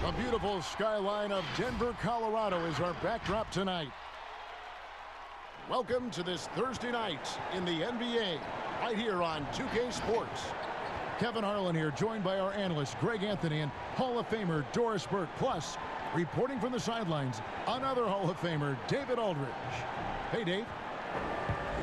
A beautiful skyline of Denver, Colorado is our backdrop tonight. Welcome to this Thursday night in the NBA, right here on 2K Sports. Kevin Harlan here, joined by our analyst, Greg Anthony, and Hall of Famer Doris Burke. Plus, reporting from the sidelines, another Hall of Famer, David Aldridge. Hey, Dave.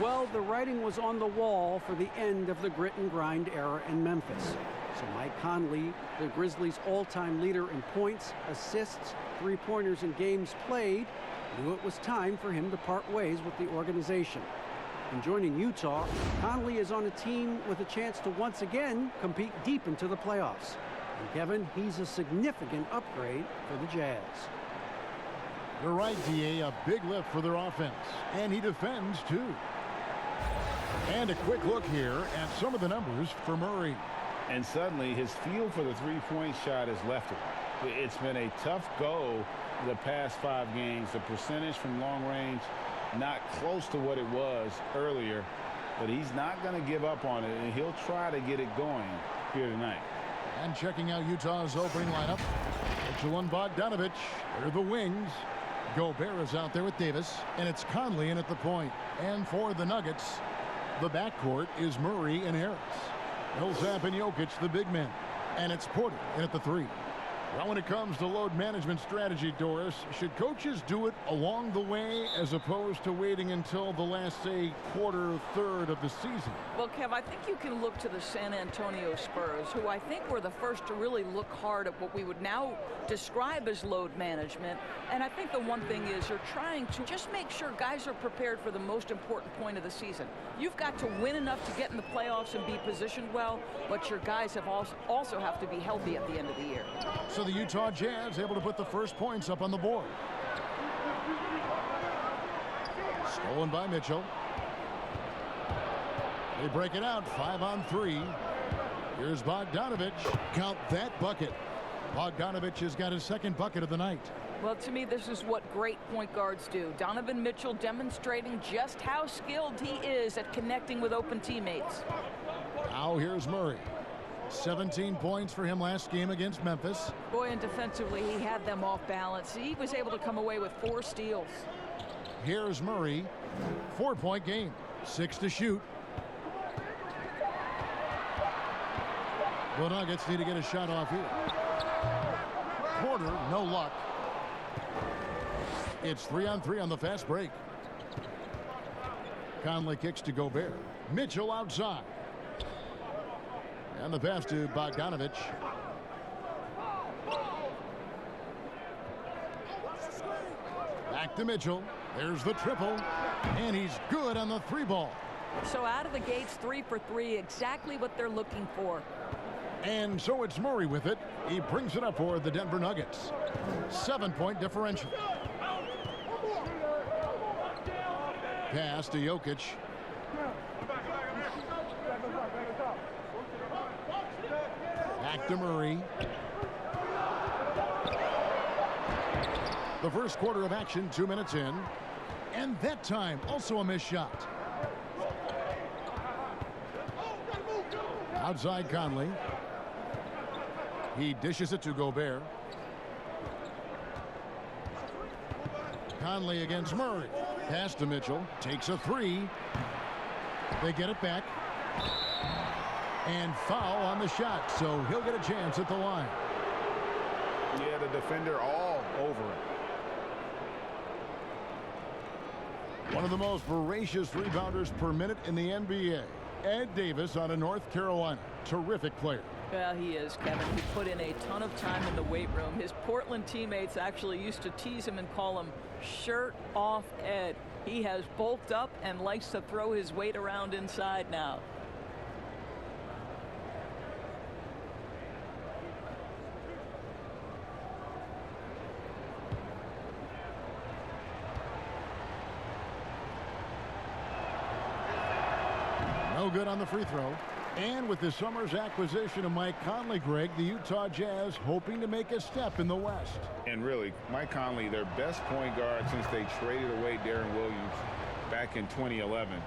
Well, the writing was on the wall for the end of the grit and grind era in Memphis. So Mike Conley, the Grizzlies' all-time leader in points, assists, three-pointers, and games played, knew it was time for him to part ways with the organization. And joining Utah, Conley is on a team with a chance to once again compete deep into the playoffs. And Kevin, he's a significant upgrade for the Jazz. You're right, D.A., a big lift for their offense. And he defends, too. And a quick look here at some of the numbers for Murray. And suddenly, his feel for the three-point shot has left him. It's been a tough go the past 5 games. The percentage from long range, not close to what it was earlier. But he's not going to give up on it, and he'll try to get it going here tonight. And checking out Utah's opening lineup, Mitchell and Bogdanovich. They're the wings. Gobert is out there with Davis, and it's Conley in at the point. And for the Nuggets, the backcourt is Murray and Harris. Millsap and Jokic, the big men. And it's Porter in at the 3. Well, when it comes to load management strategy, Doris, should coaches do it along the way as opposed to waiting until the last, say, quarter, third of the season? Well, Kev, I think you can look to the San Antonio Spurs, who I think were the first to really look hard at what we would now describe as load management. And I think the one thing is you're trying to just make sure guys are prepared for the most important point of the season. You've got to win enough to get in the playoffs and be positioned well, but your guys have also have to be healthy at the end of the year. So the Utah Jazz able to put the first points up on the board. Stolen by Mitchell. They break it out, 5 on 3. Here's Bogdanovich. Count that bucket. Bogdanovich has got his second bucket of the night. Well, to me, this is what great point guards do. Donovan Mitchell demonstrating just how skilled he is at connecting with open teammates. Now here's Murray. 17 points for him last game against Memphis. Boy, and defensively, he had them off balance. He was able to come away with 4 steals. Here's Murray. 4-point game. 6 to shoot. The Nuggets need to get a shot off here. Porter, no luck. It's 3 on 3 on the fast break. Conley kicks to Gobert. Mitchell outside. And the pass to Bogdanovich. Back to Mitchell. There's the triple. And he's good on the 3-ball. So out of the gates, 3 for 3, exactly what they're looking for. And so it's Murray with it. He brings it up for the Denver Nuggets. 7-point differential. Pass to Jokic. Back to Murray. The first quarter of action, 2 minutes in. And that time, also a missed shot. Outside Conley. He dishes it to Gobert. Conley against Murray. Pass to Mitchell. Takes a 3. They get it back. And foul on the shot, so he'll get a chance at the line. Yeah, the defender all over it. One of the most voracious rebounders per minute in the NBA. Ed Davis out of North Carolina. Terrific player. Well, he is, Kevin. He put in a ton of time in the weight room. His Portland teammates actually used to tease him and call him Shirt Off Ed. He has bulked up and likes to throw his weight around inside now. No good on the free throw. And with this summer's acquisition of Mike Conley, Greg, the Utah Jazz hoping to make a step in the West. And really, Mike Conley, their best point guard since they traded away Darren Williams back in 2011.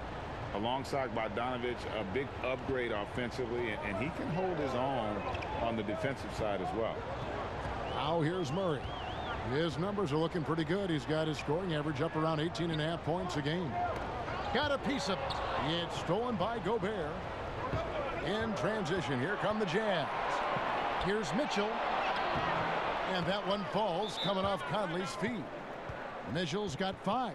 Alongside Bogdanovich, a big upgrade offensively, and he can hold his own on the defensive side as well. Now here's Murray. His numbers are looking pretty good. He's got his scoring average up around 18.5 points a game. Got a piece of it. It's stolen by Gobert. In transition, here come the Jazz. Here's Mitchell. And that one falls coming off Conley's feet. Mitchell's got 5.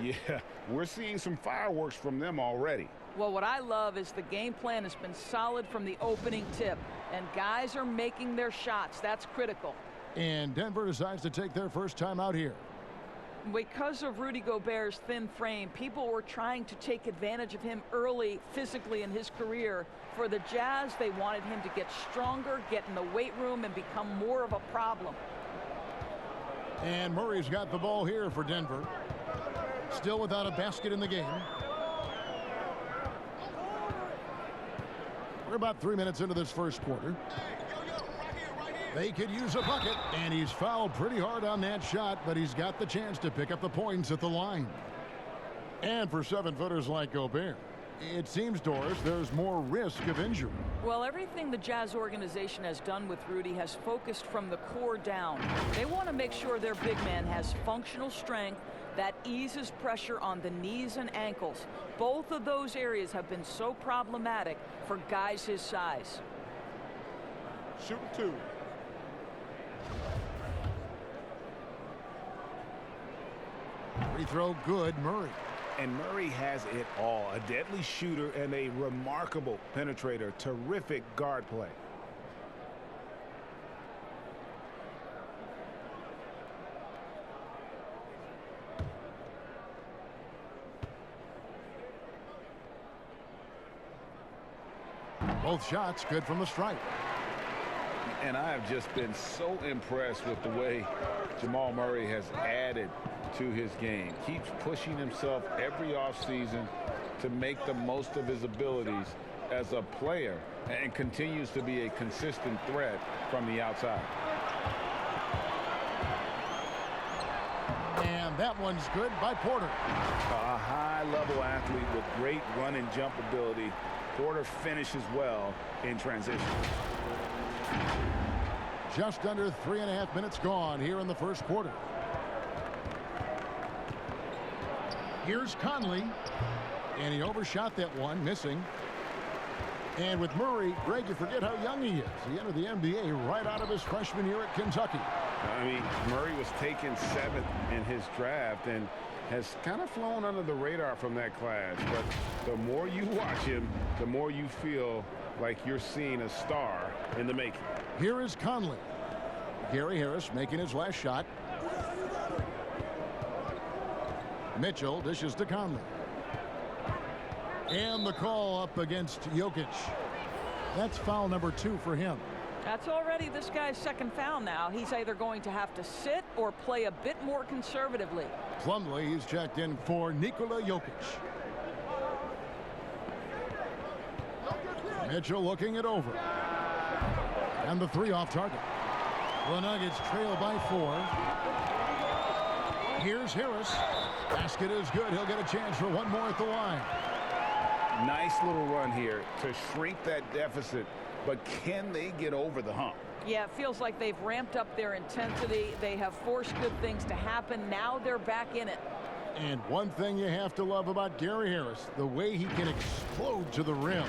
Yeah, we're seeing some fireworks from them already. Well, what I love is the game plan has been solid from the opening tip, and guys are making their shots. That's critical. And Denver decides to take their first time out here. Because of Rudy Gobert's thin frame, people were trying to take advantage of him early physically in his career. For the Jazz, they wanted him to get stronger, get in the weight room, and become more of a problem. And Murray's got the ball here for Denver. Still without a basket in the game. We're about 3 minutes into this first quarter. They could use a bucket, and he's fouled pretty hard on that shot, but he's got the chance to pick up the points at the line. And for 7-footers like Gobert, it seems, Doris, there's more risk of injury. Well, everything the Jazz organization has done with Rudy has focused from the core down. They want to make sure their big man has functional strength that eases pressure on the knees and ankles. Both of those areas have been so problematic for guys his size. Shoot 2. Free throw good, Murray. And Murray has it all. A deadly shooter and a remarkable penetrator. Terrific guard play. Both shots good from the stripe. And I have just been so impressed with the way Jamal Murray has added to his game. Keeps pushing himself every offseason to make the most of his abilities as a player and continues to be a consistent threat from the outside. And that one's good by Porter. A high-level athlete with great run and jump ability. Porter finishes well in transition. Just under 3.5 minutes gone here in the first quarter. Here's Conley. And he overshot that one, missing. And with Murray, Greg, you forget how young he is. He entered the NBA right out of his freshman year at Kentucky. I mean, Murray was taken 7th in his draft and has kind of flown under the radar from that class. But the more you watch him, the more you feel like you're seeing a star in the making. Here is Conley. Gary Harris making his last shot. Mitchell dishes to Conley. And the call up against Jokic. That's foul number 2 for him. That's already this guy's second foul now. He's either going to have to sit or play a bit more conservatively. Plumlee, he's checked in for Nikola Jokic. Mitchell looking it over. And the 3 off target. The Nuggets trail by 4. Here's Harris. Basket is good. He'll get a chance for one more at the line. Nice little run here to shrink that deficit, but can they get over the hump? Yeah, it feels like they've ramped up their intensity. They have forced good things to happen. Now they're back in it. And one thing you have to love about Gary Harris, the way he can explode to the rim.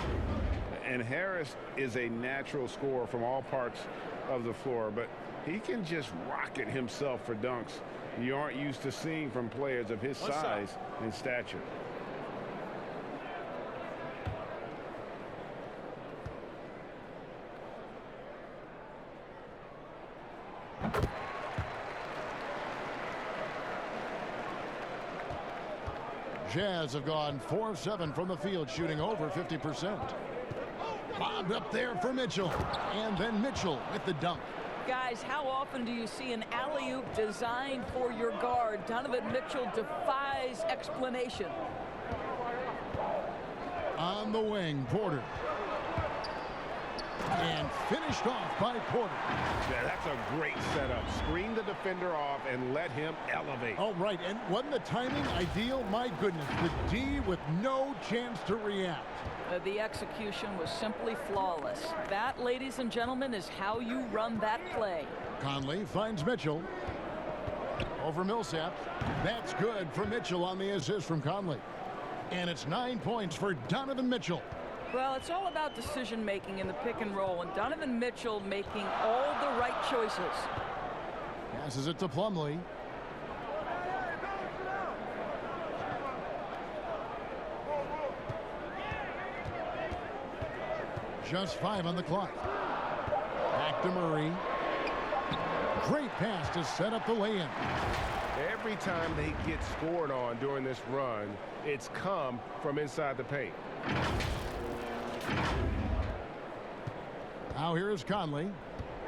And Harris is a natural scorer from all parts of the floor, but he can just rocket himself for dunks you aren't used to seeing from players of his size and stature. Jazz have gone 4 of 7 from the field, shooting over 50%. Bobbed up there for Mitchell. And then Mitchell with the dunk. Guys, how often do you see an alley-oop designed for your guard? Donovan Mitchell defies explanation. On the wing, Porter. And finished off by Porter. Yeah, that's a great setup. Screen the defender off and let him elevate. Oh, right. And wasn't the timing ideal? My goodness. The D with no chance to react. The execution was simply flawless. That, ladies and gentlemen, is how you run that play. Conley finds Mitchell. Over Millsap. That's good for Mitchell on the assist from Conley. And it's 9 points for Donovan Mitchell. Well, it's all about decision making in the pick and roll, and Donovan Mitchell making all the right choices. Passes it to Plumlee. Just 5 on the clock. Back to Murray. Great pass to set up the lay-in. Every time they get scored on during this run, it's come from inside the paint. Now here is Conley.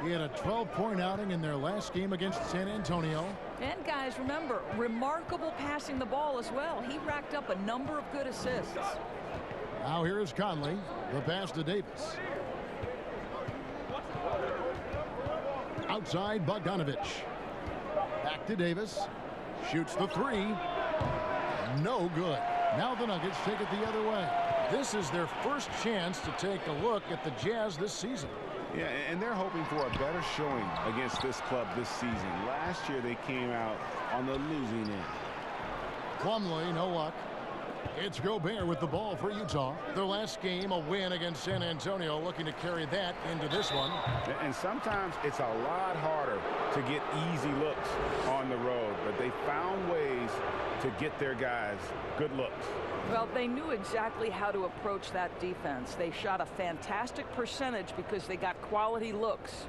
He had a 12-point outing in their last game against San Antonio. And guys, remember, remarkable passing the ball as well. He racked up a number of good assists. Now here is Conley. The pass to Davis. Outside Bogdanovich. Back to Davis. Shoots the three. No good. Now the Nuggets take it the other way. This is their first chance to take a look at the Jazz this season. Yeah, and they're hoping for a better showing against this club this season. Last year they came out on the losing end. Plumlee, no luck. It's Gobert with the ball for Utah. Their last game, a win against San Antonio, looking to carry that into this one. And sometimes it's a lot harder to get easy looks on the road, but they found ways to get their guys good looks. Well, they knew exactly how to approach that defense. They shot a fantastic percentage because they got quality looks.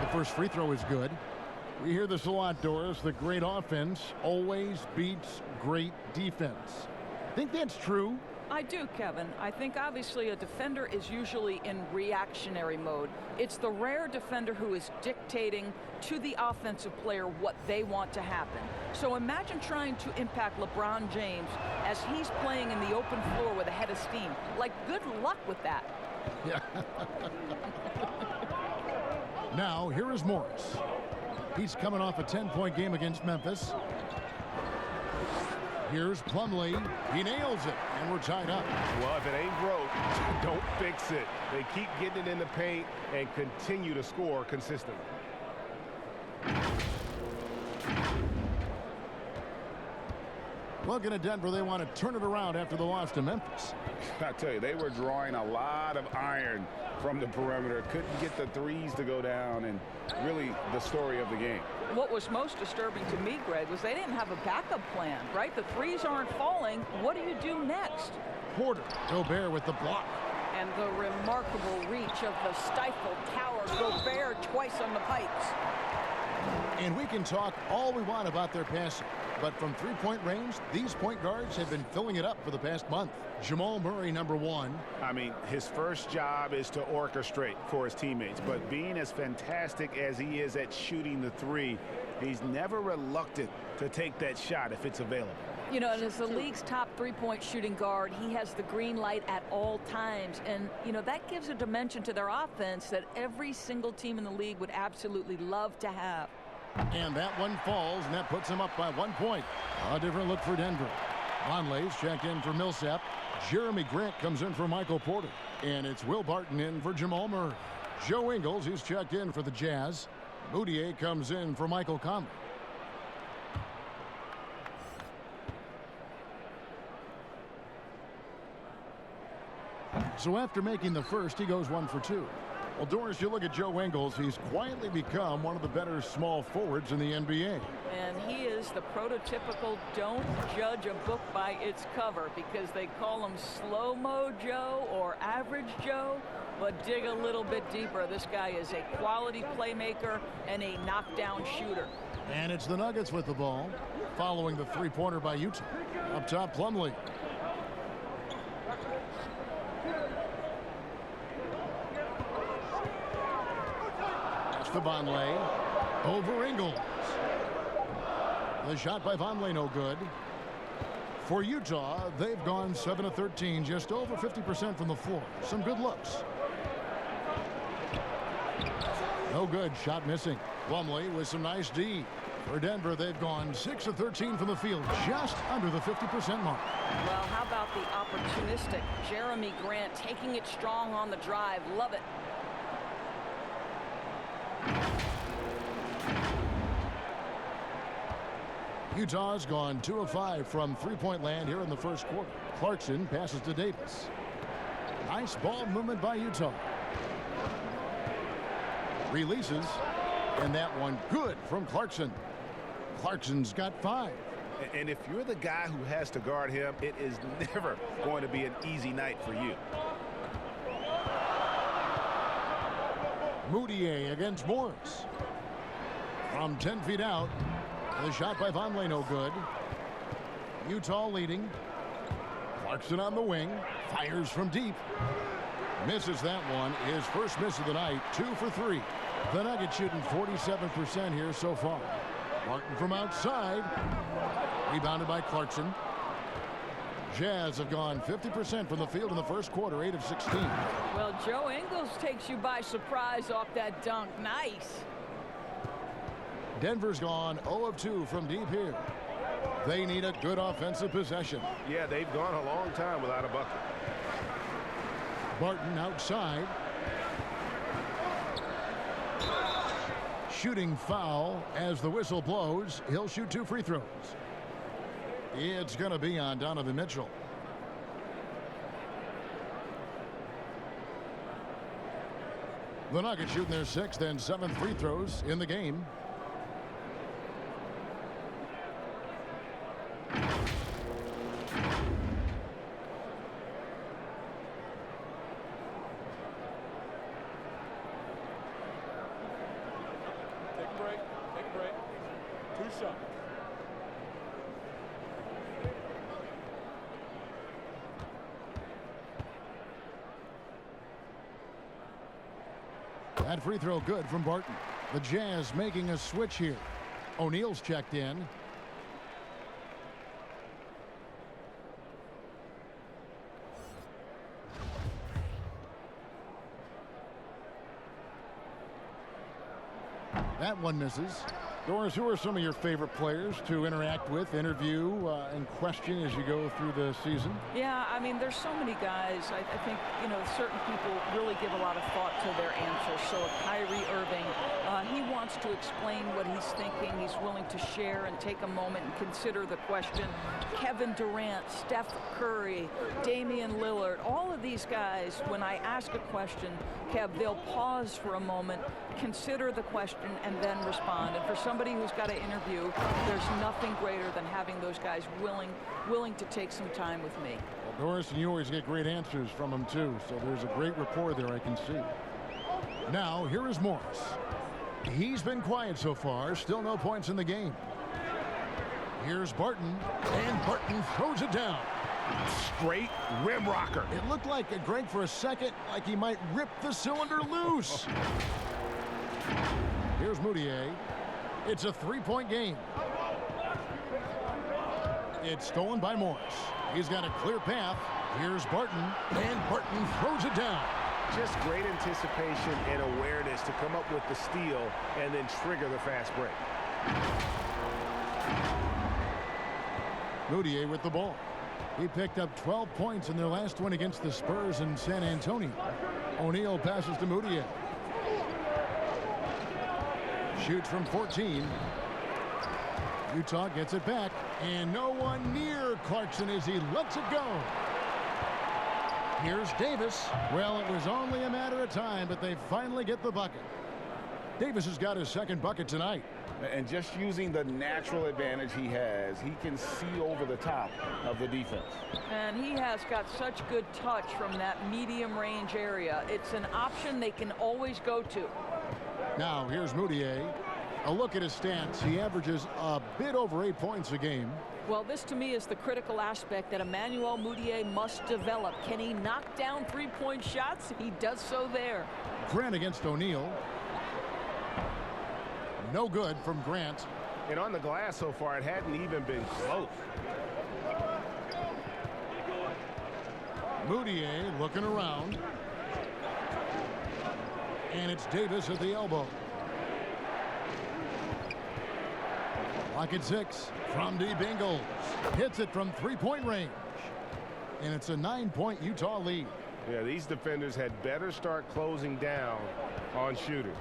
The first free throw is good. We hear this a lot, Doris. The great offense always beats great defense. Think that's true? I do, Kevin. I think obviously a defender is usually in reactionary mode. It's the rare defender who is dictating to the offensive player what they want to happen. So imagine trying to impact LeBron James as he's playing in the open floor with a head of steam. Like, good luck with that. Yeah. Now, here is Morris. He's coming off a 10-point game against Memphis. Here's Plumlee. He nails it, and we're tied up. Well, if it ain't broke, don't fix it. They keep getting it in the paint and continue to score consistently. Looking at Denver, they want to turn it around after the loss to Memphis. I tell you, they were drawing a lot of iron from the perimeter. Couldn't get the threes to go down, and really the story of the game. What was most disturbing to me, Greg, was they didn't have a backup plan, right? The threes aren't falling. What do you do next? Porter, Gobert with the block. And the remarkable reach of the stifled tower. Gobert twice on the pipes. And we can talk all we want about their passing, but from three-point range, these point guards have been filling it up for the past month. Jamal Murray, number one. I mean, his first job is to orchestrate for his teammates, but being as fantastic as he is at shooting the three, he's never reluctant to take that shot if it's available. You know, and as the league's top three-point shooting guard, he has the green light at all times. And, you know, that gives a dimension to their offense that every single team in the league would absolutely love to have. And that one falls, and that puts him up by 1 point. A different look for Denver. Vonleh's checked in for Millsap. Jeremy Grant comes in for Michael Porter. And it's Will Barton in for Jamal Murray. Joe Ingles, he's checked in for the Jazz. Moutier comes in for Michael Conley. So after making the first, he goes 1 for 2. Well, Doris, you look at Joe Ingles, he's quietly become one of the better small forwards in the NBA. And he is the prototypical don't judge a book by its cover, because they call him slow-mo Joe or average Joe. But dig a little bit deeper. This guy is a quality playmaker and a knockdown shooter. And it's the Nuggets with the ball, following the three-pointer by Utah. Up top, Plumlee. To Vonleh. Over Ingles. The shot by Vonleh no good. For Utah, they've gone 7 of 13, just over 50% from the floor. Some good looks. No good. Shot missing. Plumlee with some nice D. For Denver, they've gone 6 of 13 from the field, just under the 50% mark. Well, how about the opportunistic Jeremy Grant taking it strong on the drive? Love it. Utah's gone 2 of 5 from three-point land here in the first quarter. Clarkson passes to Davis. Nice ball movement by Utah. Releases, and that one good from Clarkson. Clarkson's got 5. And if you're the guy who has to guard him, it is never going to be an easy night for you. Moutier against Morris. From 10 feet out. The shot by Vonleh no good. Utah leading. Clarkson on the wing. Fires from deep. Misses that one. His first miss of the night. 2 for 3. The Nuggets shooting 47% here so far. Martin from outside. Rebounded by Clarkson. Jazz have gone 50% from the field in the first quarter, 8 of 16. Well, Joe Ingles takes you by surprise off that dunk. Nice. Denver's gone 0 of 2 from deep here. They need a good offensive possession. Yeah, they've gone a long time without a bucket. Barton outside. Shooting foul as the whistle blows. He'll shoot 2 free throws. It's going to be on Donovan Mitchell. The Nuggets shooting their 6th and 7th free throws in the game. That free throw good from Barton. The Jazz making a switch here. O'Neal's checked in. That one misses. Doris, who are some of your favorite players to interact with, interview, and question as you go through the season? Yeah, I mean, there's so many guys. I think, you know, certain people really give a lot of thought to their answers. So Kyrie Irving, he wants to explain what he's thinking. He's willing to share and take a moment and consider the question. Kevin Durant, Steph Curry, Damian Lillard, all of these guys, when I ask a question, Kev, they'll pause for a moment, consider the question, and then respond. And for somebody who's got to interview, there's nothing greater than having those guys willing to take some time with me. Well, Doris, and you always get great answers from them too, so there's a great rapport there, I can see. Now, here is Morris. He's been quiet so far, still no points in the game. Here's Barton, and Barton throws it down. Straight rim rocker. It looked like, Greg, for a second, like he might rip the cylinder loose. Here's Moutier. It's a 3-point game. It's stolen by Morris. He's got a clear path. Here's Barton, and Barton throws it down. Just great anticipation and awareness to come up with the steal and then trigger the fast break. Moutier with the ball. He picked up 12 points in their last one against the Spurs in San Antonio. O'Neal passes to Moutier. Shoots from 14. Utah gets it back, and no one near Clarkson as he lets it go. Here's Davis. Well, it was only a matter of time, but they finally get the bucket. Davis has got his second bucket tonight. And just using the natural advantage he has, he can see over the top of the defense. And he has got such good touch from that medium range area. It's an option they can always go to. Now, here's Moutier. A look at his stats. He averages a bit over 8 points a game. Well, this to me is the critical aspect that Emmanuel Moutier must develop. Can he knock down three-point shots? He does so there. Grant against O'Neal. No good from Grant. And on the glass so far, it hadn't even been close. Moutier looking around. And it's Davis at the elbow. Clock at 6 from deep Ingles. Hits it from three-point range. And it's a 9-point Utah lead. Yeah, these defenders had better start closing down on shooting.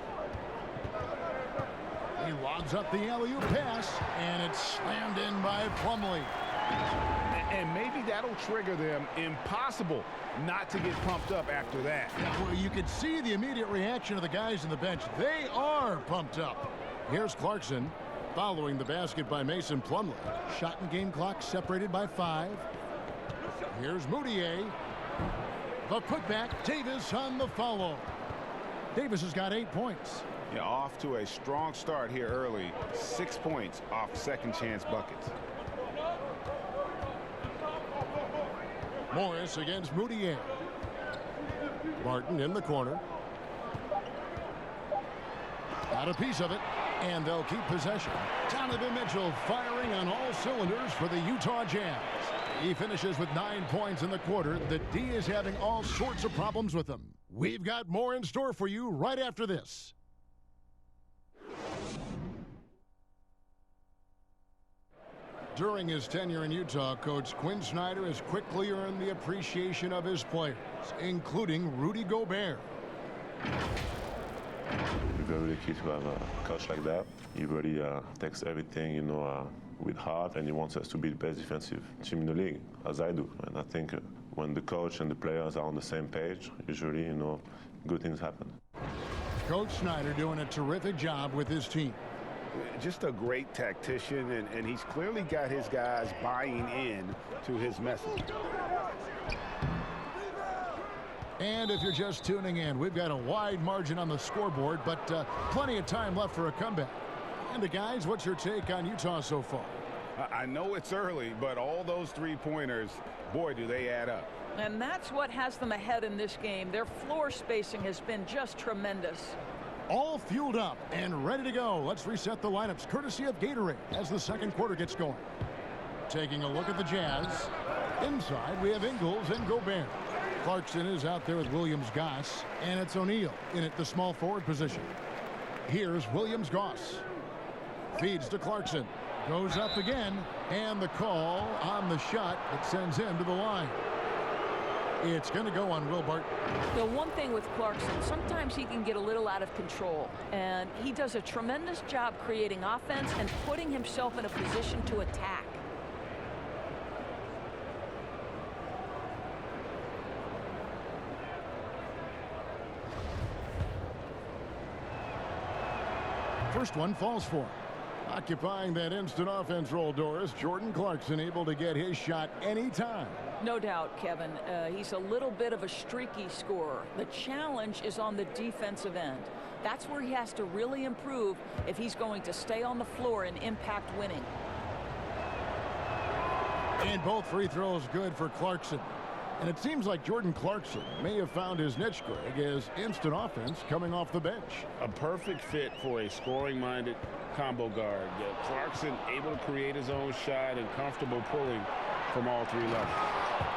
He lobs up the alley-oop pass, and it's slammed in by Plumlee. And maybe that'll trigger them. Impossible not to get pumped up after that. Yeah, well, you could see the immediate reaction of the guys on the bench. They are pumped up. Here's Clarkson following the basket by Mason Plumlee. Shot and game clock separated by 5. Here's Moutier. The putback. Davis on the follow. Davis has got 8 points. Yeah, off to a strong start here early. 6 points off second chance buckets. Morris against Moutier. Barton in the corner. Got a piece of it, and they'll keep possession. Donovan Mitchell firing on all cylinders for the Utah Jazz. He finishes with 9 points in the quarter. The D is having all sorts of problems with him. We've got more in store for you right after this. During his tenure in Utah, Coach Quinn Snyder has quickly earned the appreciation of his players, including Rudy Gobert. It's very lucky to have a coach like that. He really takes everything, with heart, and he wants us to be the best defensive team in the league, as I do. And I think when the coach and the players are on the same page, usually, good things happen. Coach Snyder doing a terrific job with his team. Just a great tactician, and he's clearly got his guys buying in to his message. And if you're just tuning in, we've got a wide margin on the scoreboard, but plenty of time left for a comeback. And guys, what's your take on Utah so far? I know it's early, but all those three-pointers, boy, do they add up. And that's what has them ahead in this game. Their floor spacing has been just tremendous. All fueled up and ready to go. Let's reset the lineups courtesy of Gatorade as the second quarter gets going. Taking a look at the Jazz. Inside, we have Ingles and Gobert. Clarkson is out there with Williams-Goss, and it's O'Neal in at the small forward position. Here's Williams-Goss. Feeds to Clarkson. Goes up again, and the call on the shot that sends him to the line. It's going to go on Will Barton. The one thing with Clarkson, sometimes he can get a little out of control, and he does a tremendous job creating offense and putting himself in a position to attack. First one falls for him. Occupying that instant offense role, Doris, Jordan Clarkson able to get his shot anytime. No doubt, Kevin. He's a little bit of a streaky scorer. The challenge is on the defensive end. That's where he has to really improve if he's going to stay on the floor and impact winning. And both free throws good for Clarkson. And it seems like Jordan Clarkson may have found his niche, Greg, as instant offense coming off the bench. A perfect fit for a scoring-minded combo guard. Clarkson able to create his own shot and comfortable pulling from all three levels.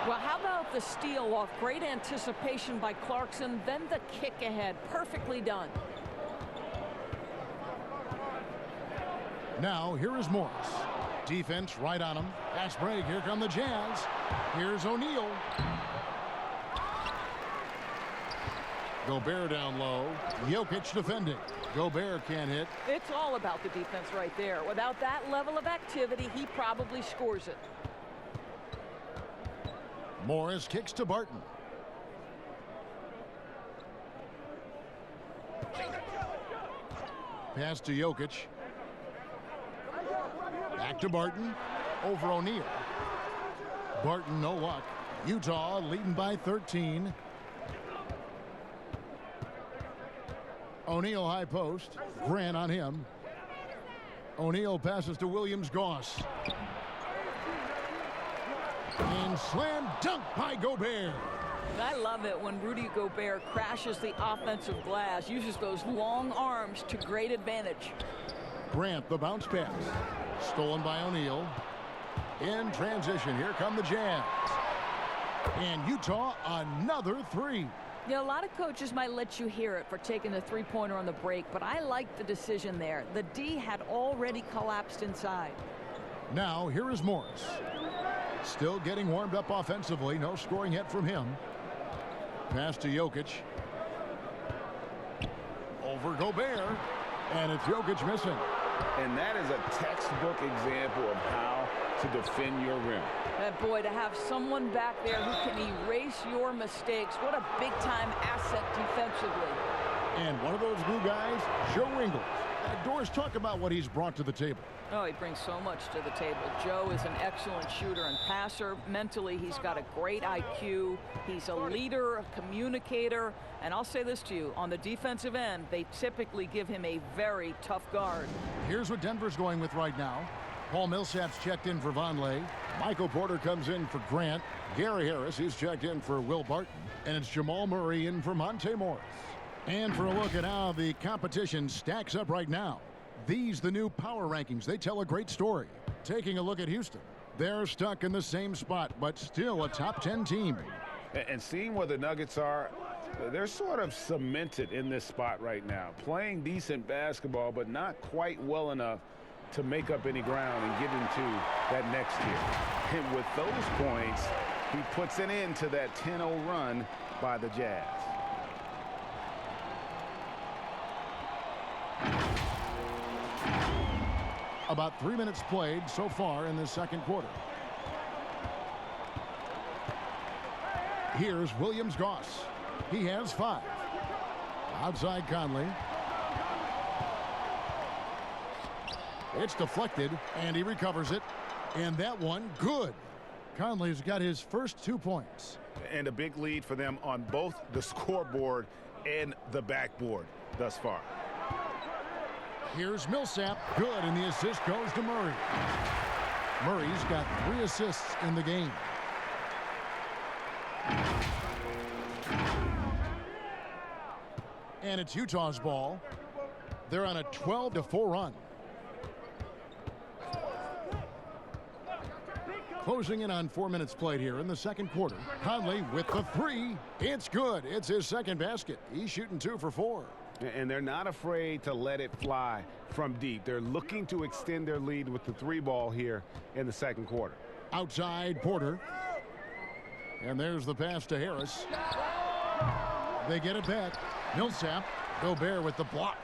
Well, how about the steal off great anticipation by Clarkson, then the kick ahead. Perfectly done. Now, here is Morris. Defense right on him. Fast break. Here come the Jazz. Here's O'Neal. Gobert down low. Jokic defending. Gobert can't hit. It's all about the defense right there. Without that level of activity, he probably scores it. Morris kicks to Barton. Pass to Jokic. Back to Barton. Over O'Neal. Barton, no luck. Utah leading by 13. O'Neal high post. Grant on him. O'Neal passes to Williams-Goss. And slam dunk by Gobert. I love it when Rudy Gobert crashes the offensive glass, uses those long arms to great advantage. Grant, the bounce pass. Stolen by O'Neal. In transition, here come the Jazz. And Utah, another three. Yeah, a lot of coaches might let you hear it for taking the three-pointer on the break, but I like the decision there. The D had already collapsed inside. Now, here is Morris. Still getting warmed up offensively. No scoring yet from him. Pass to Jokic. Over Gobert. And it's Jokic missing. And that is a textbook example of how to defend your rim. And boy, to have someone back there who can erase your mistakes, what a big-time asset defensively. And one of those glue guys, Joe Ingles. Doris, talk about what he's brought to the table. Oh, he brings so much to the table. Joe is an excellent shooter and passer. Mentally, he's got a great IQ. He's a leader, a communicator. And I'll say this to you, on the defensive end, they typically give him a very tough guard. Here's what Denver's going with right now. Paul Millsap's checked in for Vonleh. Michael Porter comes in for Grant. Gary Harris is checked in for Will Barton. And it's Jamal Murray in for Monte Morris. And for a look at how the competition stacks up right now. These, the new power rankings, they tell a great story. Taking a look at Houston. They're stuck in the same spot, but still a top 10 team. And seeing where the Nuggets are, they're sort of cemented in this spot right now. Playing decent basketball, but not quite well enough to make up any ground and get into that next tier. And with those points, he puts an end to that 10-0 run by the Jazz. About 3 minutes played so far in the second quarter. Here's Williams-Goss. He has 5. Outside Conley. It's deflected, and he recovers it. And that one, good. Conley's got his first 2 points. And a big lead for them on both the scoreboard and the backboard thus far. Here's Millsap. Good, and the assist goes to Murray. Murray's got 3 assists in the game. And it's Utah's ball. They're on a 12-4 run. Closing in on 4 minutes played here in the second quarter. Conley with the 3. It's good. It's his second basket. He's shooting 2 for 4. And they're not afraid to let it fly from deep. They're looking to extend their lead with the 3 ball here in the second quarter. Outside Porter. And there's the pass to Harris. They get it back. Millsap. Gobert with the block.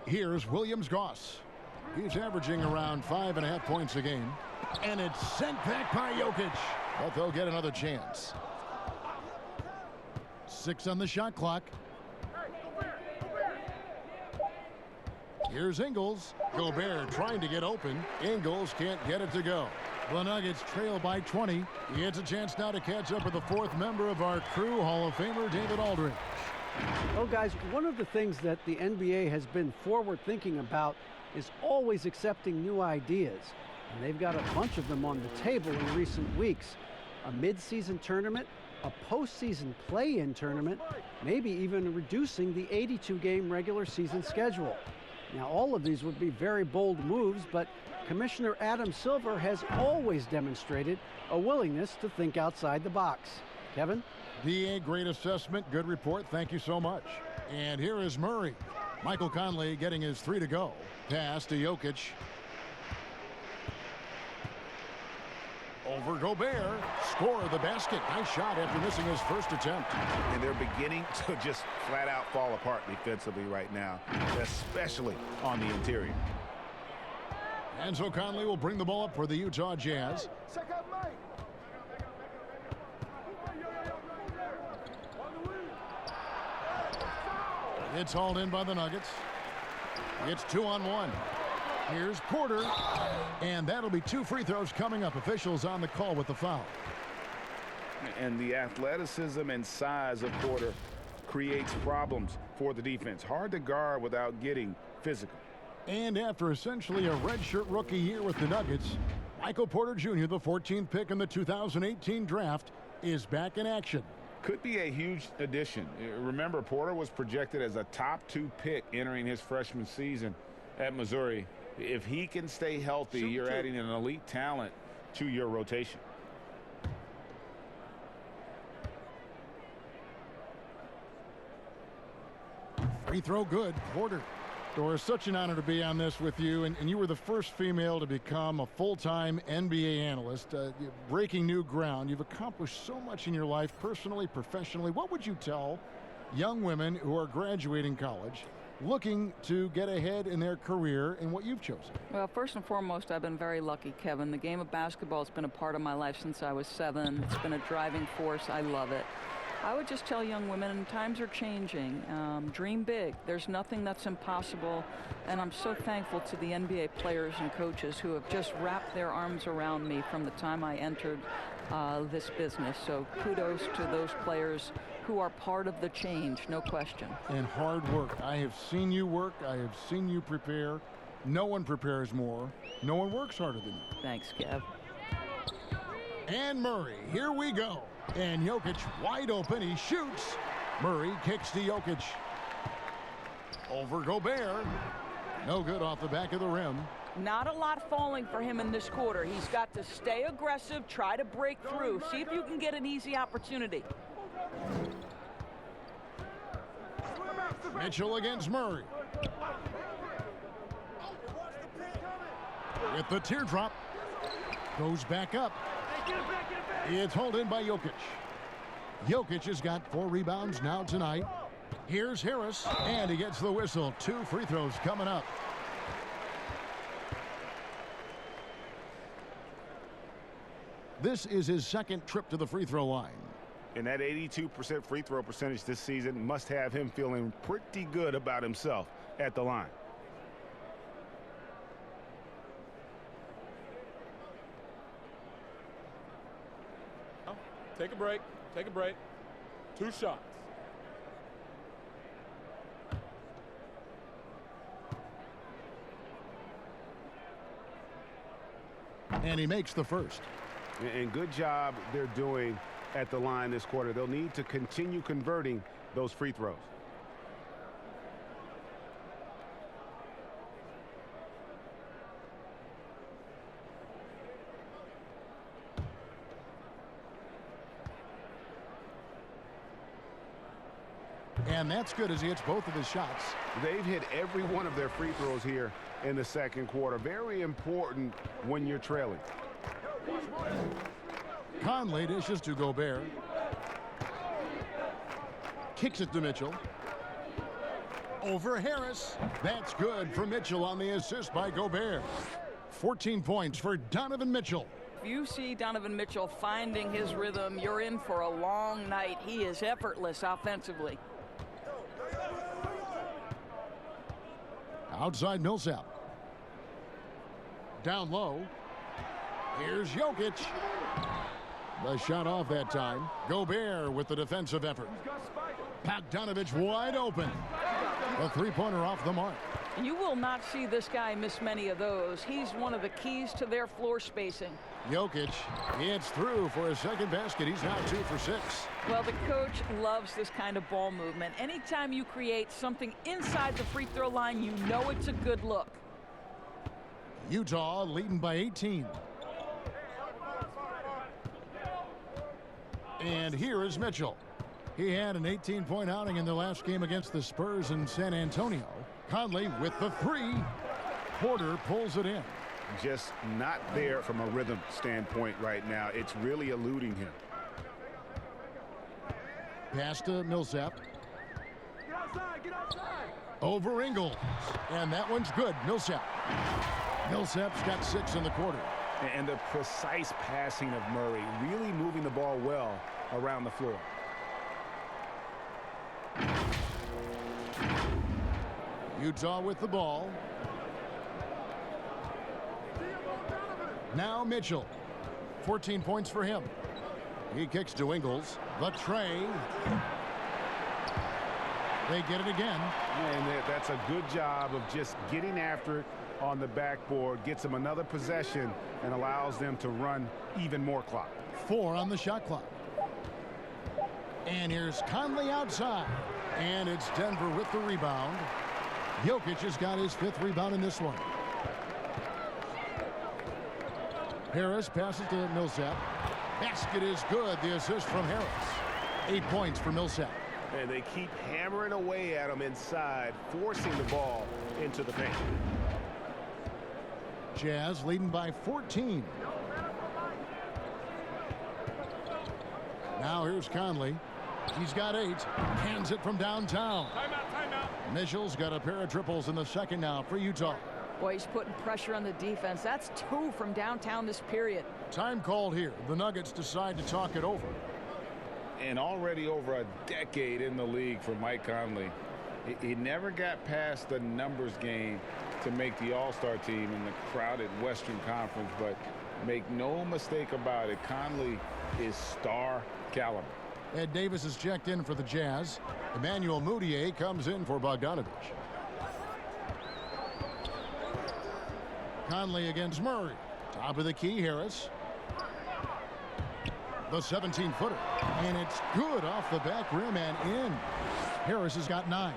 Here's Williams-Goss. He's averaging around 5.5 points a game. And it's sent back by Jokic. But they'll get another chance. 6 on the shot clock. Here's Ingles. Gobert trying to get open. Ingles can't get it to go. The Nuggets trail by 20. He gets a chance now to catch up with the 4th member of our crew, Hall of Famer David Aldridge. Well, guys, one of the things that the NBA has been forward thinking about is always accepting new ideas. And they've got a bunch of them on the table in recent weeks. A mid-season tournament, a postseason play-in tournament, maybe even reducing the 82-game regular season schedule. Now, all of these would be very bold moves, but Commissioner Adam Silver has always demonstrated a willingness to think outside the box. Kevin? DA, great assessment, good report, thank you so much. And here is Murray. Michael Conley getting his 3 to go. Pass to Jokic. Over Gobert. Score the basket. Nice shot after missing his first attempt. And they're beginning to just flat out fall apart defensively right now, especially on the interior. And so Conley will bring the ball up for the Utah Jazz. It's hauled in by the Nuggets. It's 2-on-1. Here's Porter. And that'll be 2 free throws coming up. Officials on the call with the foul. And the athleticism and size of Porter creates problems for the defense. Hard to guard without getting physical. And after essentially a redshirt rookie year with the Nuggets, Michael Porter Jr., the 14th pick in the 2018 draft, is back in action. Could be a huge addition. Remember, Porter was projected as a top 2 pick entering his freshman season at Missouri. If he can stay healthy, you're adding an elite talent to your rotation. Free throw good. Porter. Doris, such an honor to be on this with you, and you were the first female to become a full-time NBA analyst, breaking new ground. You've accomplished so much in your life, personally, professionally. What would you tell young women who are graduating college, looking to get ahead in their career in what you've chosen? Well, first and foremost, I've been very lucky, Kevin. The game of basketball has been a part of my life since I was 7. It's been a driving force. I love it. I would just tell young women, times are changing. Dream big. There's nothing that's impossible. And I'm so thankful to the NBA players and coaches who have just wrapped their arms around me from the time I entered this business. So kudos to those players who are part of the change, no question. And hard work. I have seen you work. I have seen you prepare. No one prepares more. No one works harder than you. Thanks, Kev. And Murray, here we go. And Jokic wide open. He shoots. Murray kicks to Jokic. Over Gobert. No good off the back of the rim. Not a lot falling for him in this quarter. He's got to stay aggressive, try to break through. See if you can get an easy opportunity. Mitchell against Murray. With the teardrop. Goes back up. It's hauled in by Jokic. Jokic has got 4 rebounds now tonight. Here's Harris, and he gets the whistle. 2 free throws coming up. This is his second trip to the free throw line. And that 82% free throw percentage this season must have him feeling pretty good about himself at the line. Take a break. Take a break. 2 shots. And he makes the first. And good job they're doing at the line this quarter. They'll need to continue converting those free throws. And that's good as he hits both of his shots. They've hit every one of their free throws here in the second quarter. Very important when you're trailing. Conley dishes to Gobert. Kicks it to Mitchell. Over Harris. That's good for Mitchell on the assist by Gobert. 14 points for Donovan Mitchell. If you see Donovan Mitchell finding his rhythm, you're in for a long night. He is effortless offensively. Outside Millsap. Down low. Here's Jokic. The shot off that time. Gobert with the defensive effort. Bogdanovich wide open. The three-pointer off the mark. And you will not see this guy miss many of those. He's one of the keys to their floor spacing. Jokic gets through for his second basket. He's now 2 for 6. Well, the coach loves this kind of ball movement. Anytime you create something inside the free throw line, you know it's a good look. Utah leading by 18. And here is Mitchell. He had an 18-point outing in their last game against the Spurs in San Antonio. Conley with the 3. Porter pulls it in. Just not there from a rhythm standpoint right now. It's really eluding him. Pass to Millsap. Over Ingles. And that one's good. Millsap. Millsap's got 6 in the quarter. And the precise passing of Murray, really moving the ball well around the floor. Utah with the ball. Now Mitchell. 14 points for him. He kicks to Ingles. The tray. They get it again. And that's a good job of just getting after it on the backboard. Gets them another possession and allows them to run even more clock. 4 on the shot clock. And here's Conley outside. And it's Denver with the rebound. Jokic has got his 5th rebound in this one. Harris passes to Millsap. Basket is good. The assist from Harris. 8 points for Millsap. And they keep hammering away at him inside, forcing the ball into the paint. Jazz leading by 14. Now here's Conley. He's got 8. Hands it from downtown. Timeout. Mitchell's got a pair of triples in the second now for Utah. Boy, he's putting pressure on the defense. That's 2 from downtown this period. Time called here. The Nuggets decide to talk it over. And already over a decade in the league for Mike Conley. He never got past the numbers game to make the All-Star team in the crowded Western Conference, but make no mistake about it, Conley is star caliber. Ed Davis is checked in for the Jazz. Emmanuel Mudiay comes in for Bogdanovich. Conley against Murray. Top of the key, Harris. The 17-footer. And it's good off the back rim and in. Harris has got 9.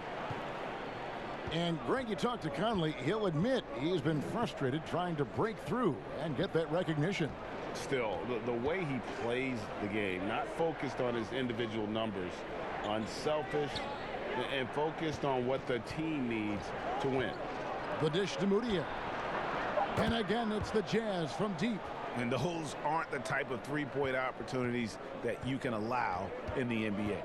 And Greg, you talked to Conley. He'll admit he's been frustrated trying to break through and get that recognition. Still, the way he plays the game, not focused on his individual numbers, unselfish, and focused on what the team needs to win. The dish to Mudiay. And again, it's the Jazz from deep. And those aren't the type of three-point opportunities that you can allow in the NBA.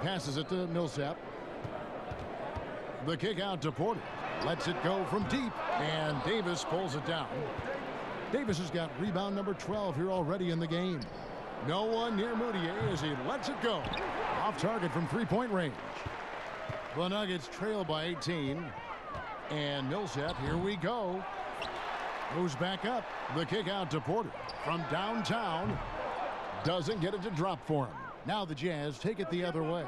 Passes it to Millsap. The kick out to Porter. Lets it go from deep. And Davis pulls it down. Davis has got rebound number 12 here already in the game. No one near Mudiay as he lets it go. Off target from three-point range. The Nuggets trail by 18. And Millsap, here we go. Moves back up. The kick out to Porter. From downtown. Doesn't get it to drop for him. Now the Jazz take it the other way.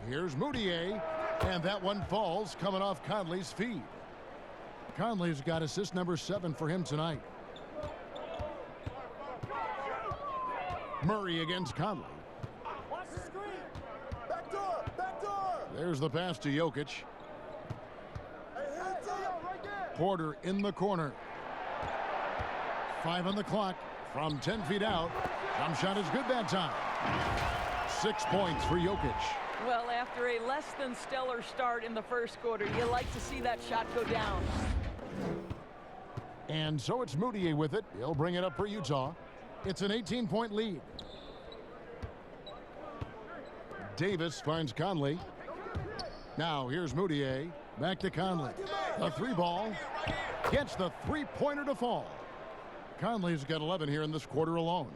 Here's Mudiay. And that one falls coming off Conley's feet. Conley's got assist number 7 for him tonight. Murray against Conley. Watch the screen. Back door. Back door. There's the pass to Jokic. Porter in the corner. 5 on the clock from 10 feet out. Jump shot is good that time. 6 points for Jokic. Well, after a less than stellar start in the first quarter, you like to see that shot go down. And so it's Mudiay with it. He'll bring it up for Utah. It's an 18-point lead. Davis finds Conley. Now here's Mudiay. Back to Conley. The 3-ball. Gets the 3-pointer to fall. Conley's got 11 here in this quarter alone.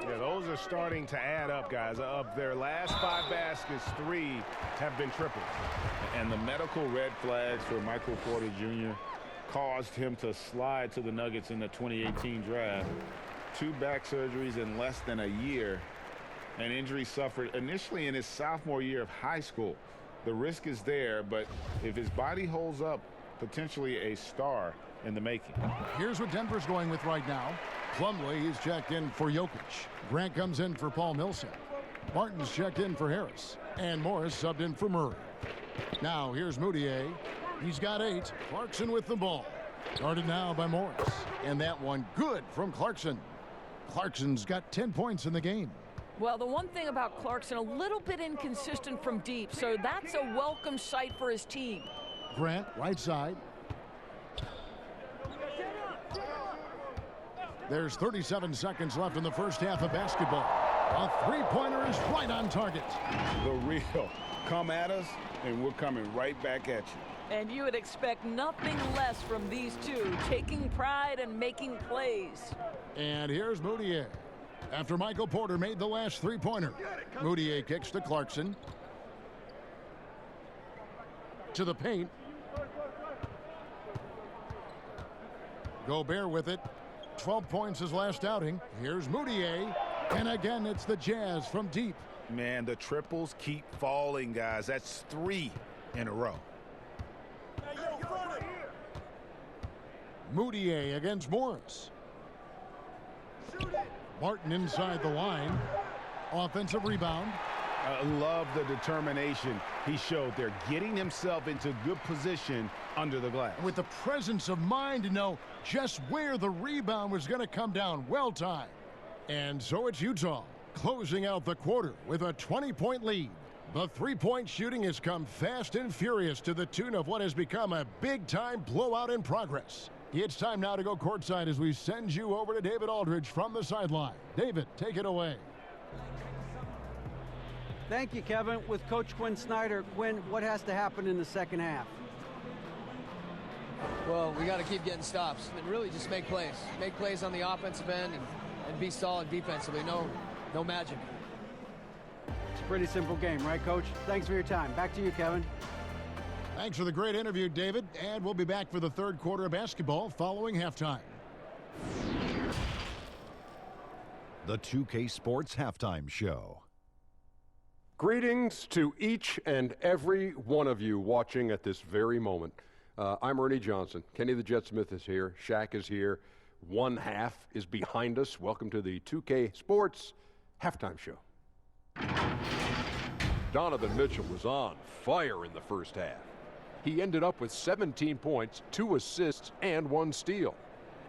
Yeah, those are starting to add up, guys. Of their last 5 baskets, 3 have been triples. And the medical red flags for Michael Porter Jr. caused him to slide to the Nuggets in the 2018 draft. 2 back surgeries in less than a year. An injury suffered initially in his sophomore year of high school. The risk is there, but if his body holds up, potentially a star in the making. Here's what Denver's going with right now. Plumlee is checked in for Jokic. Grant comes in for Paul Millsap. Martin's checked in for Harris. And Morris subbed in for Murray. Now here's Mudiay. He's got 8. Clarkson with the ball. Guarded now by Morris. And that one good from Clarkson. Clarkson's got 10 points in the game. Well, the one thing about Clarkson, a little bit inconsistent from deep, so that's a welcome sight for his team. Grant, right side. There's 37 seconds left in the first half of basketball. A 3-pointer is right on target. The real. Come at us, and we're coming right back at you. And you would expect nothing less from these two, taking pride and making plays. And here's Mudiay. After Michael Porter made the last 3-pointer, Mudiay kicks to Clarkson. To the paint. Gobert with it. 12 points his last outing. Here's Mudiay. And again, it's the Jazz from deep. Man, the triples keep falling, guys. That's 3 in a row. Mudiay against Morris. Martin inside the line. Offensive rebound. I love the determination he showed there, getting himself into good position under the glass. With the presence of mind to know just where the rebound was going to come down. Well timed. And so it's Utah closing out the quarter with a 20-point lead. The three-point shooting has come fast and furious to the tune of what has become a big-time blowout in progress. It's time now to go courtside as we send you over to David Aldridge from the sideline. David, take it away. Thank you, Kevin. With Coach Quinn Snyder, Quinn, what has to happen in the second half? Well, we got to keep getting stops and really just make plays. Make plays on the offensive end and be solid defensively. No magic. It's a pretty simple game, right, Coach? Thanks for your time. Back to you, Kevin. Thanks for the great interview, David. And we'll be back for the third quarter of basketball following halftime. The 2K Sports Halftime Show. Greetings to each and every one of you watching at this very moment. I'm Ernie Johnson. Kenny the Jet Smith is here. Shaq is here. One half is behind us. Welcome to the 2K Sports Halftime Show. Donovan Mitchell was on fire in the first half. He ended up with 17 points, 2 assists, and 1 steal.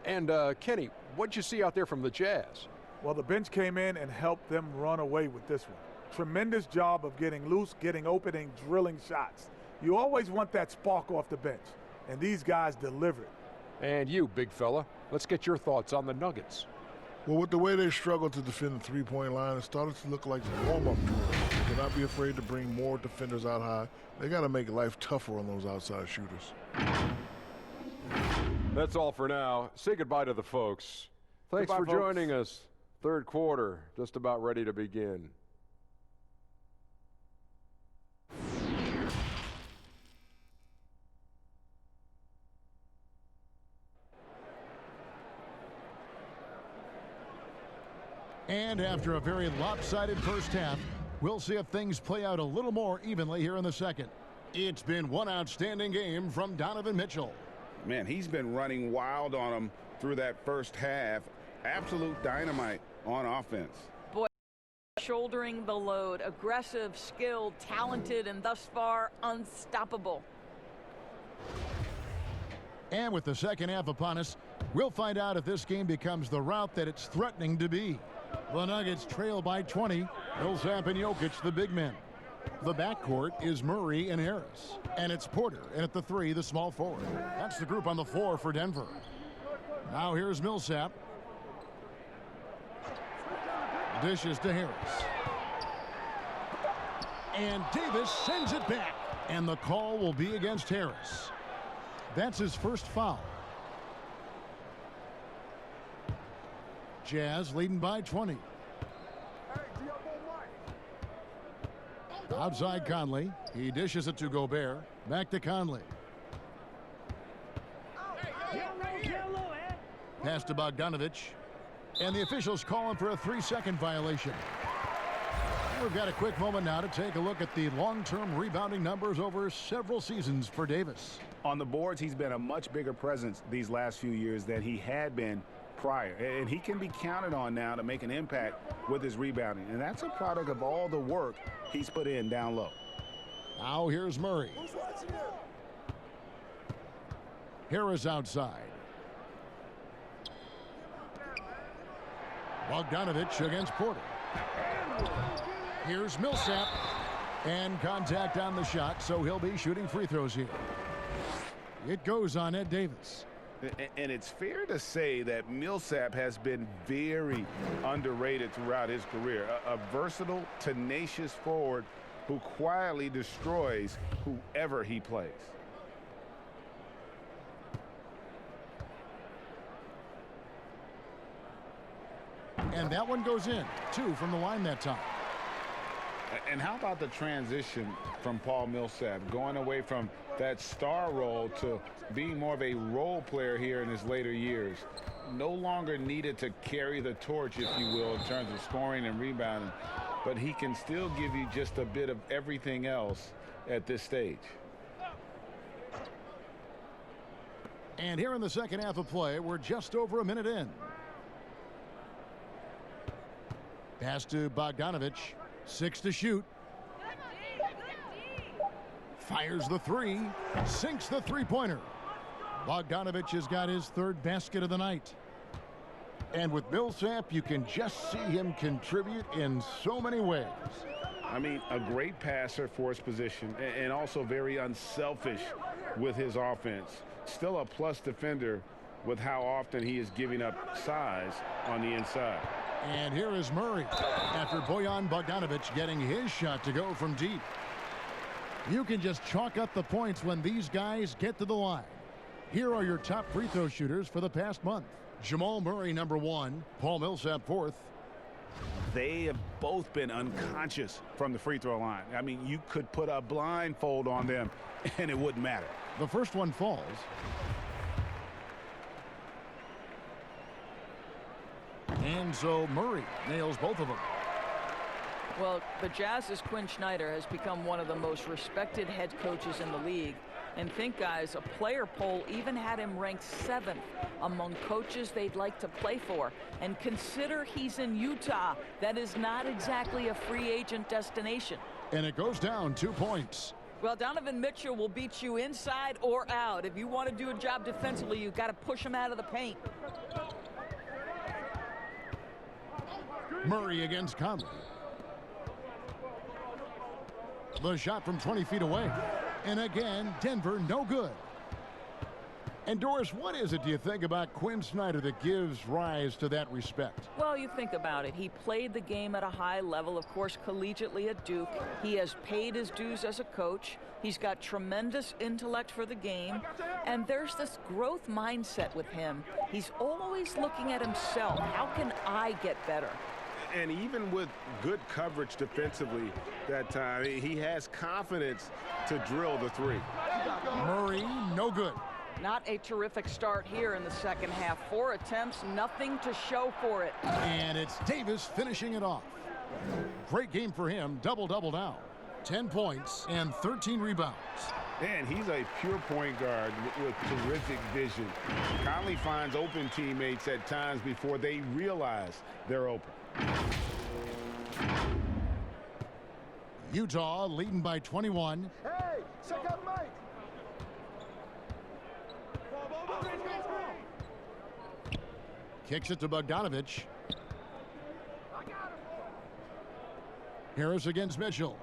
And Kenny, what'd you see out there from the Jazz? Well, the bench came in and helped them run away with this one. Tremendous job of getting loose, getting open, and drilling shots. You always want that spark off the bench, and these guys delivered. And you, big fella, let's get your thoughts on the Nuggets. Well, with the way they struggled to defend the three-point line, it started to look like warm-up drills. They cannot be afraid to bring more defenders out high. They got to make life tougher on those outside shooters. That's all for now. Say goodbye to the folks. Thanks for joining us. Third quarter, just about ready to begin. And after a very lopsided first half, we'll see if things play out a little more evenly here in the second. It's been one outstanding game from Donovan Mitchell. Man, he's been running wild on him through that first half. Absolute dynamite on offense. Boy, shouldering the load. Aggressive, skilled, talented, and thus far unstoppable. And with the second half upon us, we'll find out if this game becomes the route that it's threatening to be. The Nuggets trail by 20. Millsap and Jokic, the big men. The backcourt is Murray and Harris. And it's Porter, and at the 3, the small forward. That's the group on the floor for Denver. Now here's Millsap. Dishes to Harris. And Davis sends it back. And the call will be against Harris. That's his first foul. Jazz leading by 20. Outside Conley. He dishes it to Gobert. Back to Conley. Pass to Bogdanovich. And the officials calling for a 3-second violation. We've got a quick moment now to take a look at the long-term rebounding numbers over several seasons for Davis. On the boards, he's been a much bigger presence these last few years than he had been prior. And he can be counted on now to make an impact with his rebounding. And that's a product of all the work he's put in down low. Now here's Murray. Harris outside. Bogdanovich against Porter. Here's Millsap. And contact on the shot, so he'll be shooting free throws here. It goes on Ed Davis. And it's fair to say that Millsap has been very underrated throughout his career. A versatile, tenacious forward who quietly destroys whoever he plays. And that one goes in. 2 from the line that time. And how about the transition from Paul Millsap, going away from that star role to being more of a role player here in his later years? No longer needed to carry the torch, if you will, in terms of scoring and rebounding, but he can still give you just a bit of everything else at this stage. And here in the second half of play, we're just over a minute in. Pass to Bogdanovich. 6 to shoot. Fires the 3. Sinks the three-pointer. Bogdanovich has got his 3rd basket of the night. And with Millsap, you can just see him contribute in so many ways. I mean, a great passer for his position and also very unselfish with his offense. Still a plus defender with how often he is giving up size on the inside. And here is Murray after Bojan Bogdanovic getting his shot to go from deep. You can just chalk up the points when these guys get to the line. Here are your top free throw shooters for the past month. Jamal Murray, number 1. Paul Millsap, 4th. They have both been unconscious from the free throw line. I mean, you could put a blindfold on them and it wouldn't matter. The first one falls. And so Murray nails both of them. Well, the Jazz's Quinn Snyder has become one of the most respected head coaches in the league. And think, guys, a player poll even had him ranked 7th among coaches they'd like to play for. And consider he's in Utah. That is not exactly a free agent destination. And it goes down 2 points. Well, Donovan Mitchell will beat you inside or out. If you want to do a job defensively, you've got to push him out of the paint. Murray against Conley. The shot from 20 feet away. And again, Denver no good. And Doris, what is it, do you think, about Quinn Snyder that gives rise to that respect? Well, you think about it. He played the game at a high level, of course, collegiately at Duke. He has paid his dues as a coach. He's got tremendous intellect for the game. And there's this growth mindset with him. He's always looking at himself. How can I get better? And even with good coverage defensively that time, he has confidence to drill the 3. Murray, no good. Not a terrific start here in the second half. 4 attempts, nothing to show for it. And it's Davis finishing it off. Great game for him, double-double now. 10 points and 13 rebounds. And he's a pure point guard with terrific vision. Conley finds open teammates at times before they realize they're open. Utah leading by 21. Hey, check out Mike. Kicks it to Bogdanovic. Harris against Mitchell.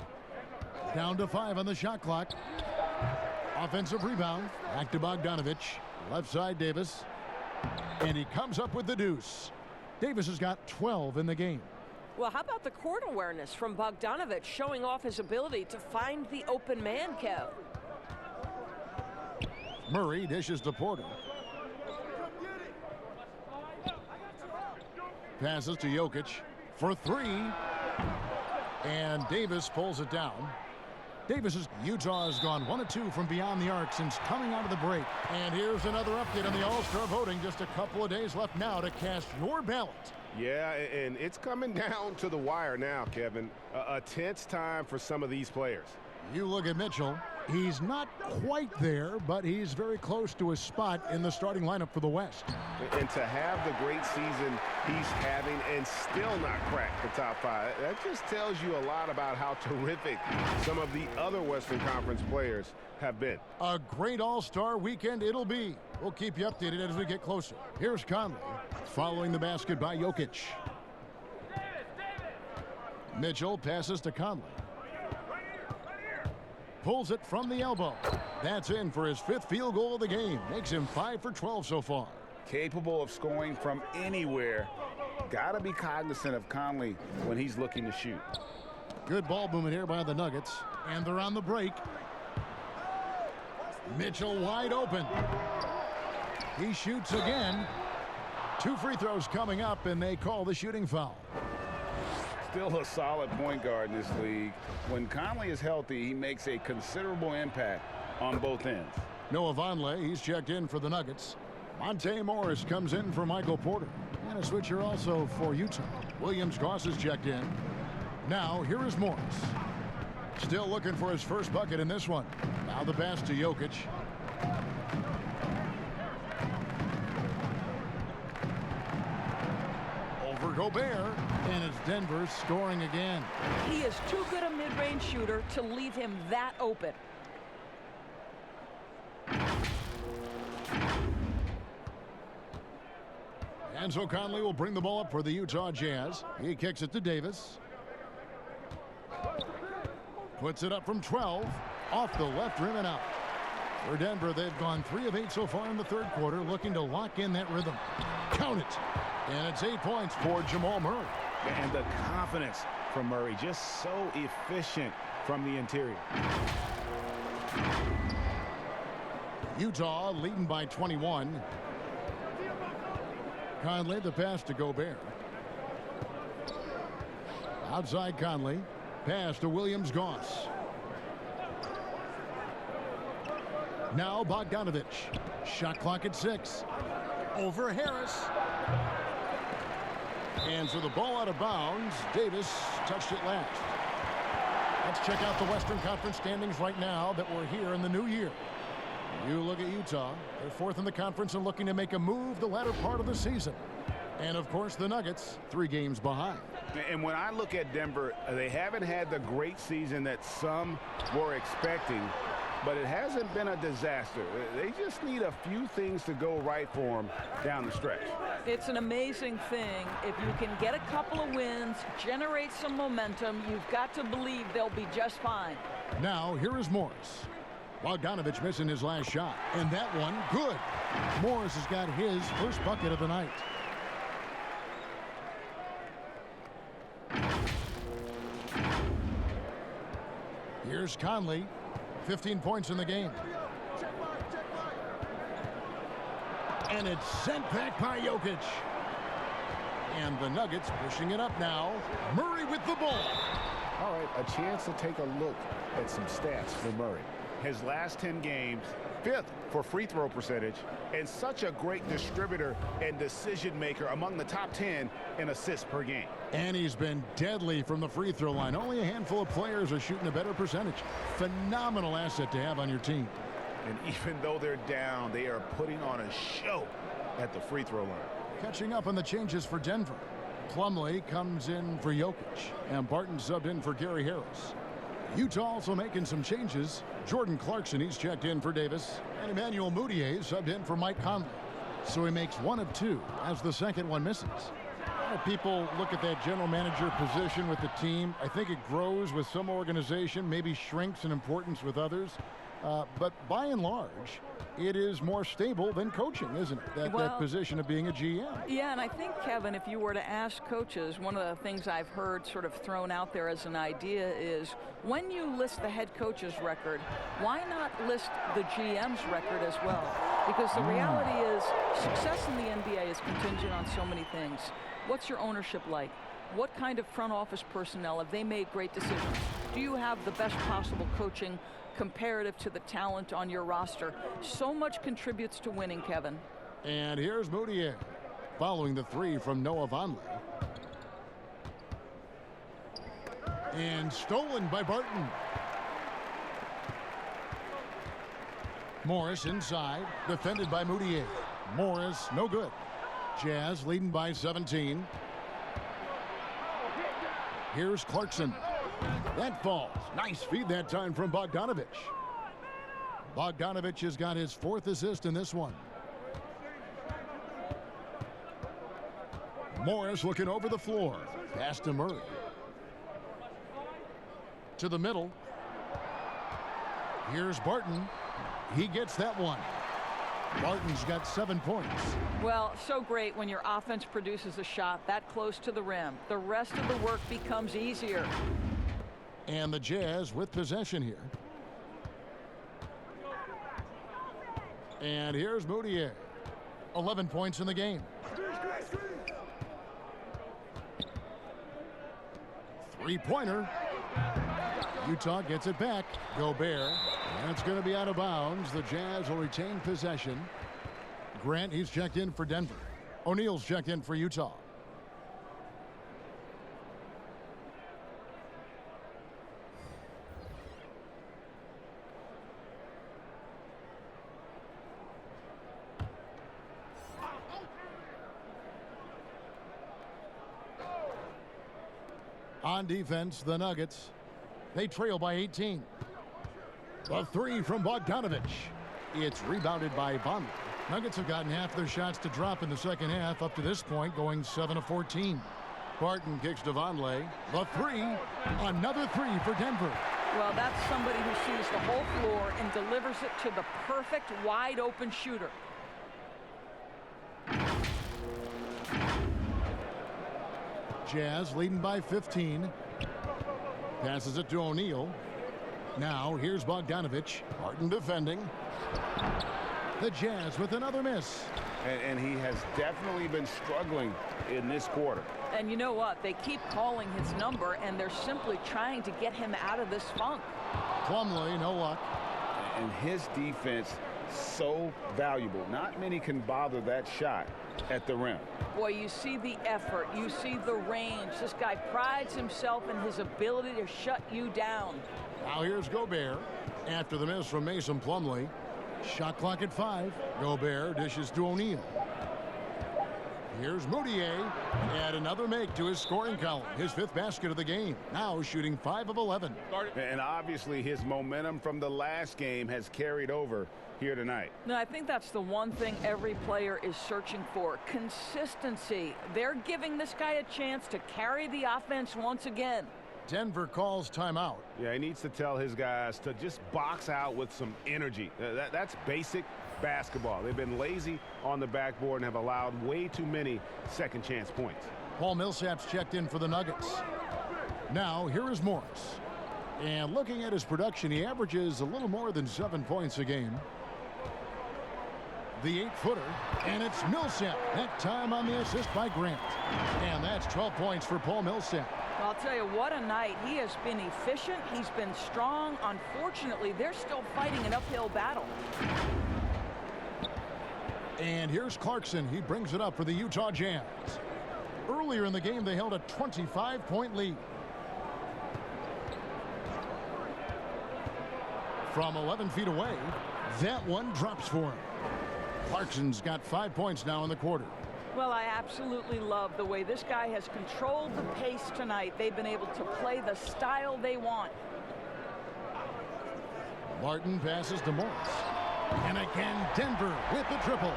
Down to 5 on the shot clock. Offensive rebound. Back to Bogdanovic. Left side Davis. And he comes up with the deuce. Davis has got 12 in the game. Well, how about the court awareness from Bogdanovic, showing off his ability to find the open man, Kev? Murray dishes to Porter. Passes to Jokic for 3. And Davis pulls it down. Utah has gone 1 of 2 from beyond the arc since coming out of the break. And here's another update on the All-Star voting. Just a couple of days left now to cast your ballot. Yeah, and it's coming down to the wire now, Kevin. A tense time for some of these players. You look at Mitchell. He's not quite there, but he's very close to his spot in the starting lineup for the West. And to have the great season he's having and still not crack the top 5, that just tells you a lot about how terrific some of the other Western Conference players have been. A great All-Star weekend it'll be. We'll keep you updated as we get closer. Here's Conley following the basket by Jokic. Mitchell passes to Conley. Pulls it from the elbow. That's in for his 5th field goal of the game. Makes him 5 for 12 so far. Capable of scoring from anywhere. Got to be cognizant of Conley when he's looking to shoot. Good ball movement here by the Nuggets. And they're on the break. Mitchell wide open. He shoots again. 2 free throws coming up, and they call the shooting foul. Still a solid point guard in this league. When Conley is healthy, he makes a considerable impact on both ends. Noah Vonleh, he's checked in for the Nuggets. Monte Morris comes in for Michael Porter. And a switcher also for Utah. Williams Goss is checked in. Now, here is Morris. Still looking for his first bucket in this one. Now the pass to Jokic. Over Gobert. And it's Denver scoring again. He is too good a mid-range shooter to leave him that open. And so Conley will bring the ball up for the Utah Jazz. He kicks it to Davis. Puts it up from 12. Off the left rim and out. For Denver, they've gone 3 of 8 so far in the third quarter, looking to lock in that rhythm. Count it. And it's 8 points for Jamal Murray. And the confidence from Murray, just so efficient from the interior. Utah leading by 21. Conley, the pass to Gobert. Outside Conley. Pass to Williams-Goss. Now Bogdanovich. Shot clock at 6. Over Harris. And so the ball out of bounds. Davis touched it last. Let's check out the Western Conference standings right now that we're here in the new year. You look at Utah. They're 4th in the conference and looking to make a move the latter part of the season. And, of course, the Nuggets 3 games behind. And when I look at Denver, they haven't had the great season that some were expecting, but it hasn't been a disaster. They just need a few things to go right for them down the stretch. It's an amazing thing. If you can get a couple of wins, generate some momentum, you've got to believe they'll be just fine. Now, here is Morris. Bogdanovich missing his last shot. And that one, good. Morris has got his first bucket of the night. Here's Conley. 15 points in the game. And it's sent back by Jokic. And the Nuggets pushing it up now. Murray with the ball. All right, a chance to take a look at some stats for Murray. His last 10 games, 5th for free throw percentage, and such a great distributor and decision maker among the top 10 in assists per game. And he's been deadly from the free throw line. Only a handful of players are shooting a better percentage. Phenomenal asset to have on your team. And even though they're down, they are putting on a show at the free throw line. Catching up on the changes for Denver. Plumlee comes in for Jokic, and Barton subbed in for Gary Harris. Utah also making some changes. Jordan Clarkson, he's checked in for Davis, and Emmanuel Mudiay subbed in for Mike Conley. So he makes 1 of 2 as the second one misses. People look at that general manager position with the team. I think it grows with some organization, maybe shrinks in importance with others. But by and large, it is more stable than coaching, isn't it? That position of being a GM. Yeah, and I think, Kevin, if you were to ask coaches, one of the things I've heard sort of thrown out there as an idea is when you list the head coach's record, why not list the GM's record as well? Because the reality is success in the NBA is contingent on so many things. What's your ownership like? What kind of front office personnel? Have they made great decisions? Do you have the best possible coaching comparative to the talent on your roster? So much contributes to winning, Kevin. And here's Mudiay following the 3 from Noah Vonleh. And stolen by Barton. Morris inside, defended by Mudiay. Morris, no good. Jazz leading by 17. Here's Clarkson. That falls. Nice feed that time from Bogdanovich. Bogdanovich has got his 4th assist in this one. Morris looking over the floor. Pass to Murray. To the middle. Here's Barton. He gets that one. Barton's got 7 points. Well, so great when your offense produces a shot that close to the rim. The rest of the work becomes easier. And the Jazz with possession here. And here's Mudiay. 11 points in the game. 3-pointer. Utah gets it back. Gobert. And it's going to be out of bounds. The Jazz will retain possession. Grant, he's checked in for Denver. O'Neal's checked in for Utah. On defense, the Nuggets. They trail by 18. The 3 from Bogdanovich It's rebounded by Vonleh. Nuggets have gotten half their shots to drop in the second half up to this point, going 7 of 14. Barton kicks to Vonleh. The three. Another three for Denver. Well, that's somebody who sees the whole floor and delivers it to the perfect wide open shooter. Jazz leading by 15. Passes it to O'Neal. Now here's Bogdanovich. Barton defending. The Jazz with another miss. And he has definitely been struggling in this quarter. And you know what? They keep calling his number, and they're simply trying to get him out of this funk. Plumlee, no luck. And his defense, so valuable. Not many can bother that shot at the rim. Boy, you see the effort. You see the range. This guy prides himself in his ability to shut you down. Now here's Gobert. After the miss from Mason Plumlee. Shot clock at 5. Gobert dishes to O'Neal. Here's Moutier. Add another make to his scoring column. His 5th basket of the game. Now shooting 5 of 11. And obviously his momentum from the last game has carried over here tonight. No, I think that's the one thing every player is searching for. Consistency. They're giving this guy a chance to carry the offense once again. Denver calls timeout. Yeah, he needs to tell his guys to just box out with some energy. That's basic basketball. They've been lazy on the backboard and have allowed way too many second chance points. Paul Millsap's checked in for the Nuggets. Now here is Morris. And looking at his production, he averages a little more than 7 points a game. The 8-footer, and it's Millsap. That time on the assist by Grant. And that's 12 points for Paul Millsap. I'll tell you, what a night. He has been efficient. He's been strong. Unfortunately, they're still fighting an uphill battle. And here's Clarkson. He brings it up for the Utah Jazz. Earlier in the game, they held a 25-point lead. From 11 feet away, that one drops for him. Clarkson's got 5 points now in the quarter. Well, I absolutely love the way this guy has controlled the pace tonight. They've been able to play the style they want. Martin passes to Morris. And again, Denver with the triple.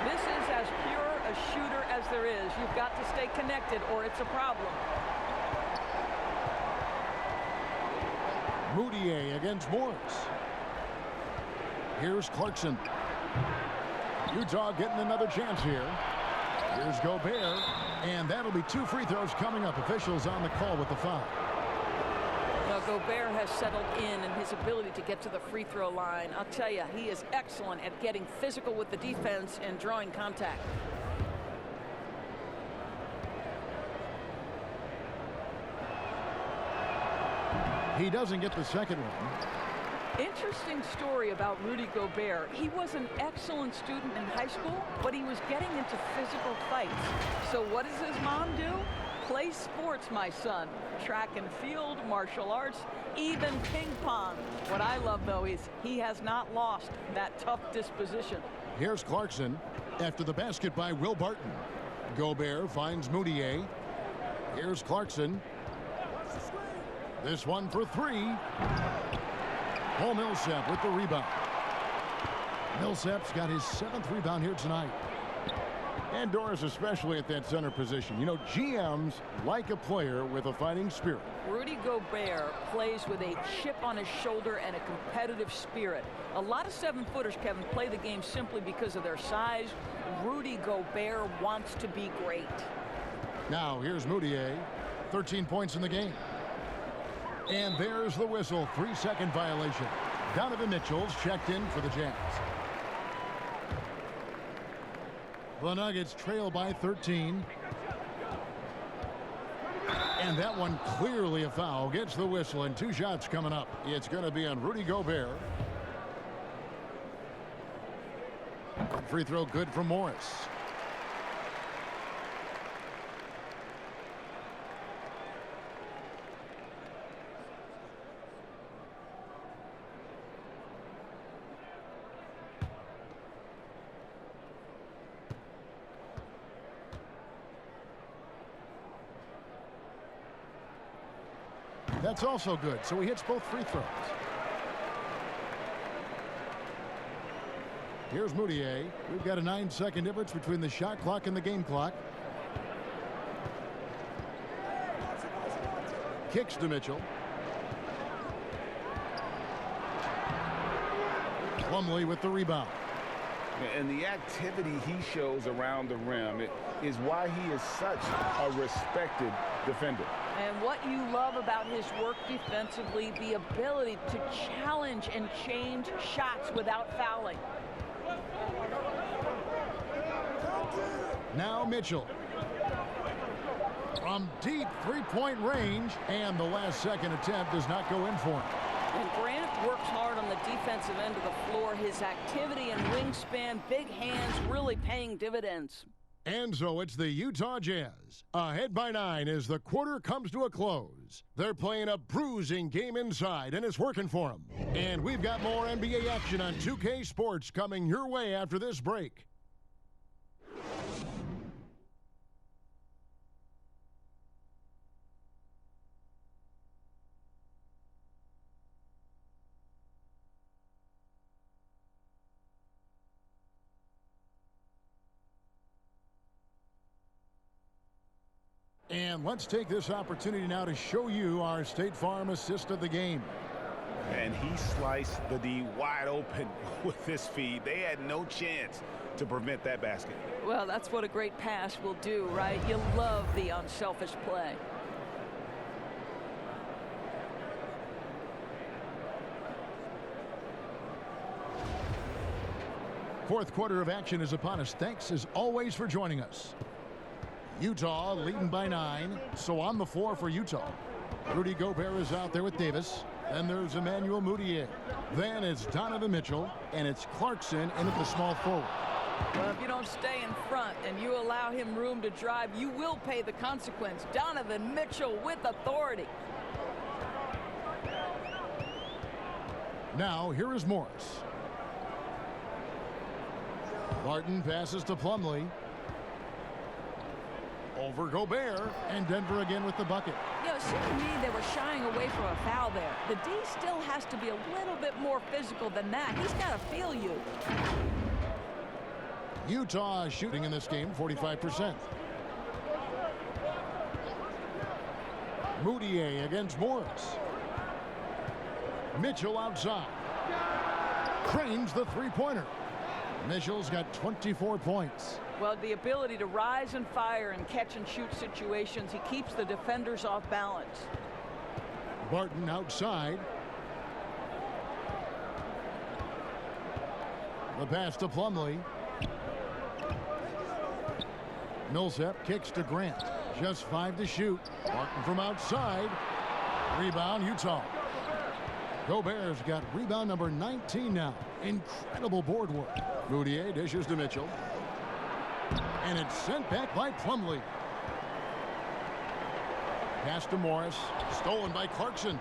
This is as pure a shooter as there is. You've got to stay connected or it's a problem. Moutier against Morris. Here's Clarkson. Utah getting another chance here. Here's Gobert, and that'll be 2 free throws coming up. Officials on the call with the foul. Well, Gobert has settled in his ability to get to the free throw line. I'll tell you, he is excellent at getting physical with the defense and drawing contact. He doesn't get the second one. Interesting story about Rudy Gobert. He was an excellent student in high school, but he was getting into physical fights. So what does his mom do? Play sports, my son. Track and field, martial arts, even ping pong. What I love, though, is he has not lost that tough disposition. Here's Clarkson after the basket by Will Barton. Gobert finds Moutier. Here's Clarkson. This one for 3. Paul Millsap with the rebound. Millsap's got his 7th rebound here tonight. And Doris, especially at that center position. You know, GMs like a player with a fighting spirit. Rudy Gobert plays with a chip on his shoulder and a competitive spirit. A lot of 7-footers, Kevin, play the game simply because of their size. Rudy Gobert wants to be great. Now, here's Moutier. 13 points in the game. And there's the whistle. 3-second violation. Donovan Mitchell's checked in for the Jazz. The Nuggets trail by 13. And that one clearly a foul. Gets the whistle and 2 shots coming up. It's going to be on Rudy Gobert. Free throw good from Morris. That's also good, so he hits both free throws. Here's Moutier. We've got a 9-second difference between the shot clock and the game clock. Kicks to Mitchell. Plumlee with the rebound. And the activity he shows around the rim is why he is such a respected defender. And what you love about his work defensively, the ability to challenge and change shots without fouling. Now Mitchell. From deep three-point range, and the last second attempt does not go in for him. And Grant works hard on the defensive end of the floor. His activity and wingspan, big hands, really paying dividends. And so it's the Utah Jazz, ahead by 9 as the quarter comes to a close. They're playing a bruising game inside, and it's working for them. And we've got more NBA action on 2K Sports coming your way after this break. And let's take this opportunity now to show you our State Farm assist of the game. And he sliced the D wide open with this feed. They had no chance to prevent that basket. Well, that's what a great pass will do, right? You love the unselfish play. Fourth quarter of action is upon us. Thanks as always for joining us. Utah leading by 9. So on the floor for Utah. Rudy Gobert is out there with Davis. Then there's Emmanuel Moutier. Then it's Donovan Mitchell. And it's Clarkson in at the small forward. Well, if you don't stay in front and you allow him room to drive, you will pay the consequence. Donovan Mitchell with authority. Now here is Morris. Barton passes to Plumlee. Over Gobert, and Denver again with the bucket. You know, it seemed to me they were shying away from a foul there. The D still has to be a little bit more physical than that. He's got to feel you. Utah shooting in this game 45%. Moutier against Morris. Mitchell outside. Cranes the three-pointer. Mitchell's got 24 points. Well, the ability to rise and fire in catch and shoot situations, he keeps the defenders off balance. Barton outside. The pass to Plumlee. Millsap kicks to Grant. Just 5 to shoot. Barton from outside. Rebound, Utah. Gobert's got rebound number 19 now. Incredible board work. Moutier dishes to Mitchell. And it's sent back by Plumlee. Pass to Morris. Stolen by Clarkson.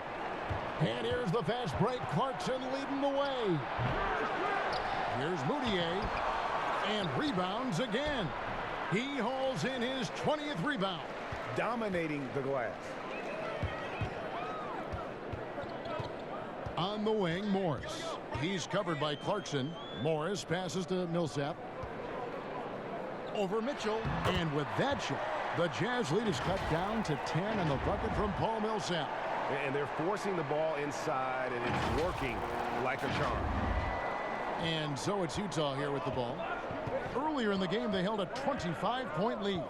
And here's the fast break. Clarkson leading the way. Here's Moutier. And rebounds again. He hauls in his 20th rebound. Dominating the glass. On the wing, Morris. He's covered by Clarkson. Morris passes to Millsap. Over Mitchell. And with that shot, the Jazz lead is cut down to 10 on the bucket from Paul Millsap. And they're forcing the ball inside, and it's working like a charm. And so it's Utah here with the ball. Earlier in the game, they held a 25-point lead.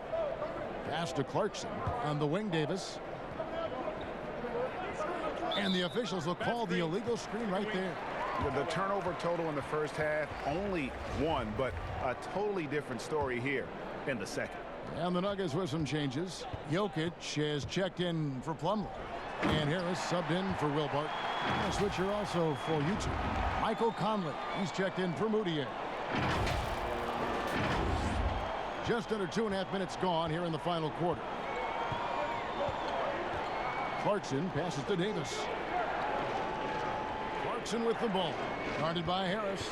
Pass to Clarkson. On the wing, Davis. And the officials will call the illegal screen right there. The turnover total in the first half, only 1, but a totally different story here in the second. And the Nuggets with some changes. Jokic has checked in for Plumlee. And Harris subbed in for Will Barton. And a switcher also for Utah. Michael Conley. He's checked in for Moutier. Just under 2.5 minutes gone here in the final quarter. Clarkson passes to Davis. Clarkson with the ball. Guarded by Harris.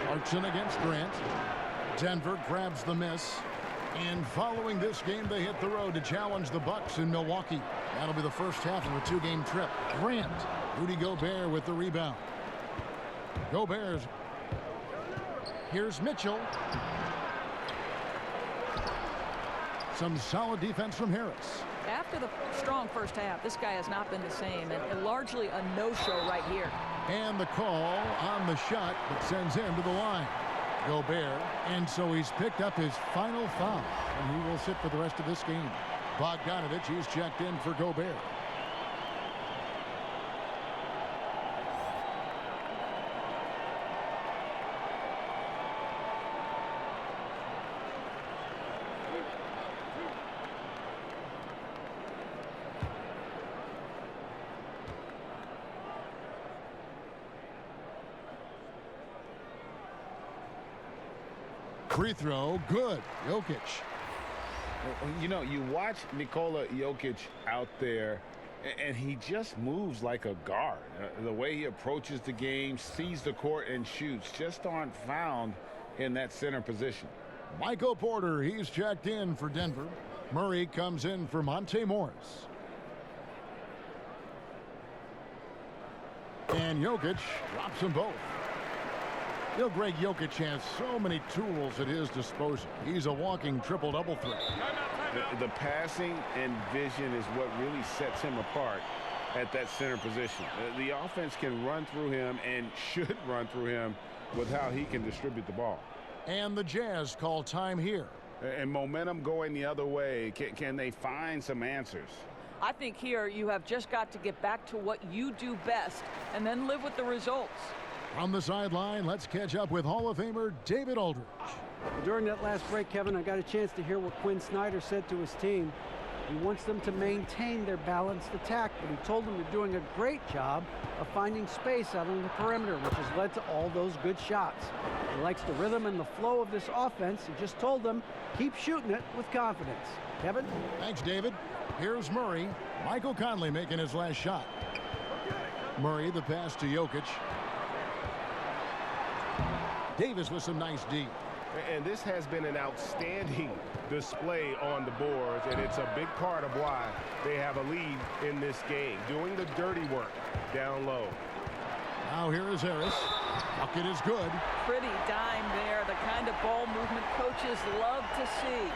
Clarkson against Grant. Denver grabs the miss. And following this game, they hit the road to challenge the Bucks in Milwaukee. That'll be the first half of a 2-game trip. Grant. Rudy Gobert with the rebound. Go Bears. Here's Mitchell. Some solid defense from Harris. After the strong first half, this guy has not been the same, and largely a no-show right here. And the call on the shot that sends him to the line. Gobert, and so he's picked up his final foul, and he will sit for the rest of this game. Bogdanovich, he's checked in for Gobert. Free throw, good. Jokic. You know, you watch Nikola Jokic out there, and he just moves like a guard. The way he approaches the game, sees the court, and shoots just aren't found in that center position. Michael Porter, he's checked in for Denver. Murray comes in for Monte Morris. And Jokic drops them both. You know, Greg Jokic has so many tools at his disposal. He's a walking triple-double threat. The passing and vision is what really sets him apart at that center position. The offense can run through him and should run through him with how he can distribute the ball. And the Jazz call time here. And momentum going the other way. Can they find some answers? I think here you have just got to get back to what you do best and then live with the results. From the sideline, let's catch up with Hall of Famer David Aldridge. During that last break, Kevin, I got a chance to hear what Quinn Snyder said to his team. He wants them to maintain their balanced attack, but he told them they're doing a great job of finding space out on the perimeter, which has led to all those good shots. He likes the rhythm and the flow of this offense. He just told them, keep shooting it with confidence. Kevin? Thanks, David. Here's Murray. Michael Conley making his last shot. Murray, the pass to Jokic. Davis with some nice D. And this has been an outstanding display on the boards, and it's a big part of why they have a lead in this game, doing the dirty work down low. Now here is Harris. Bucket is good. Pretty dime there, the kind of ball movement coaches love to see.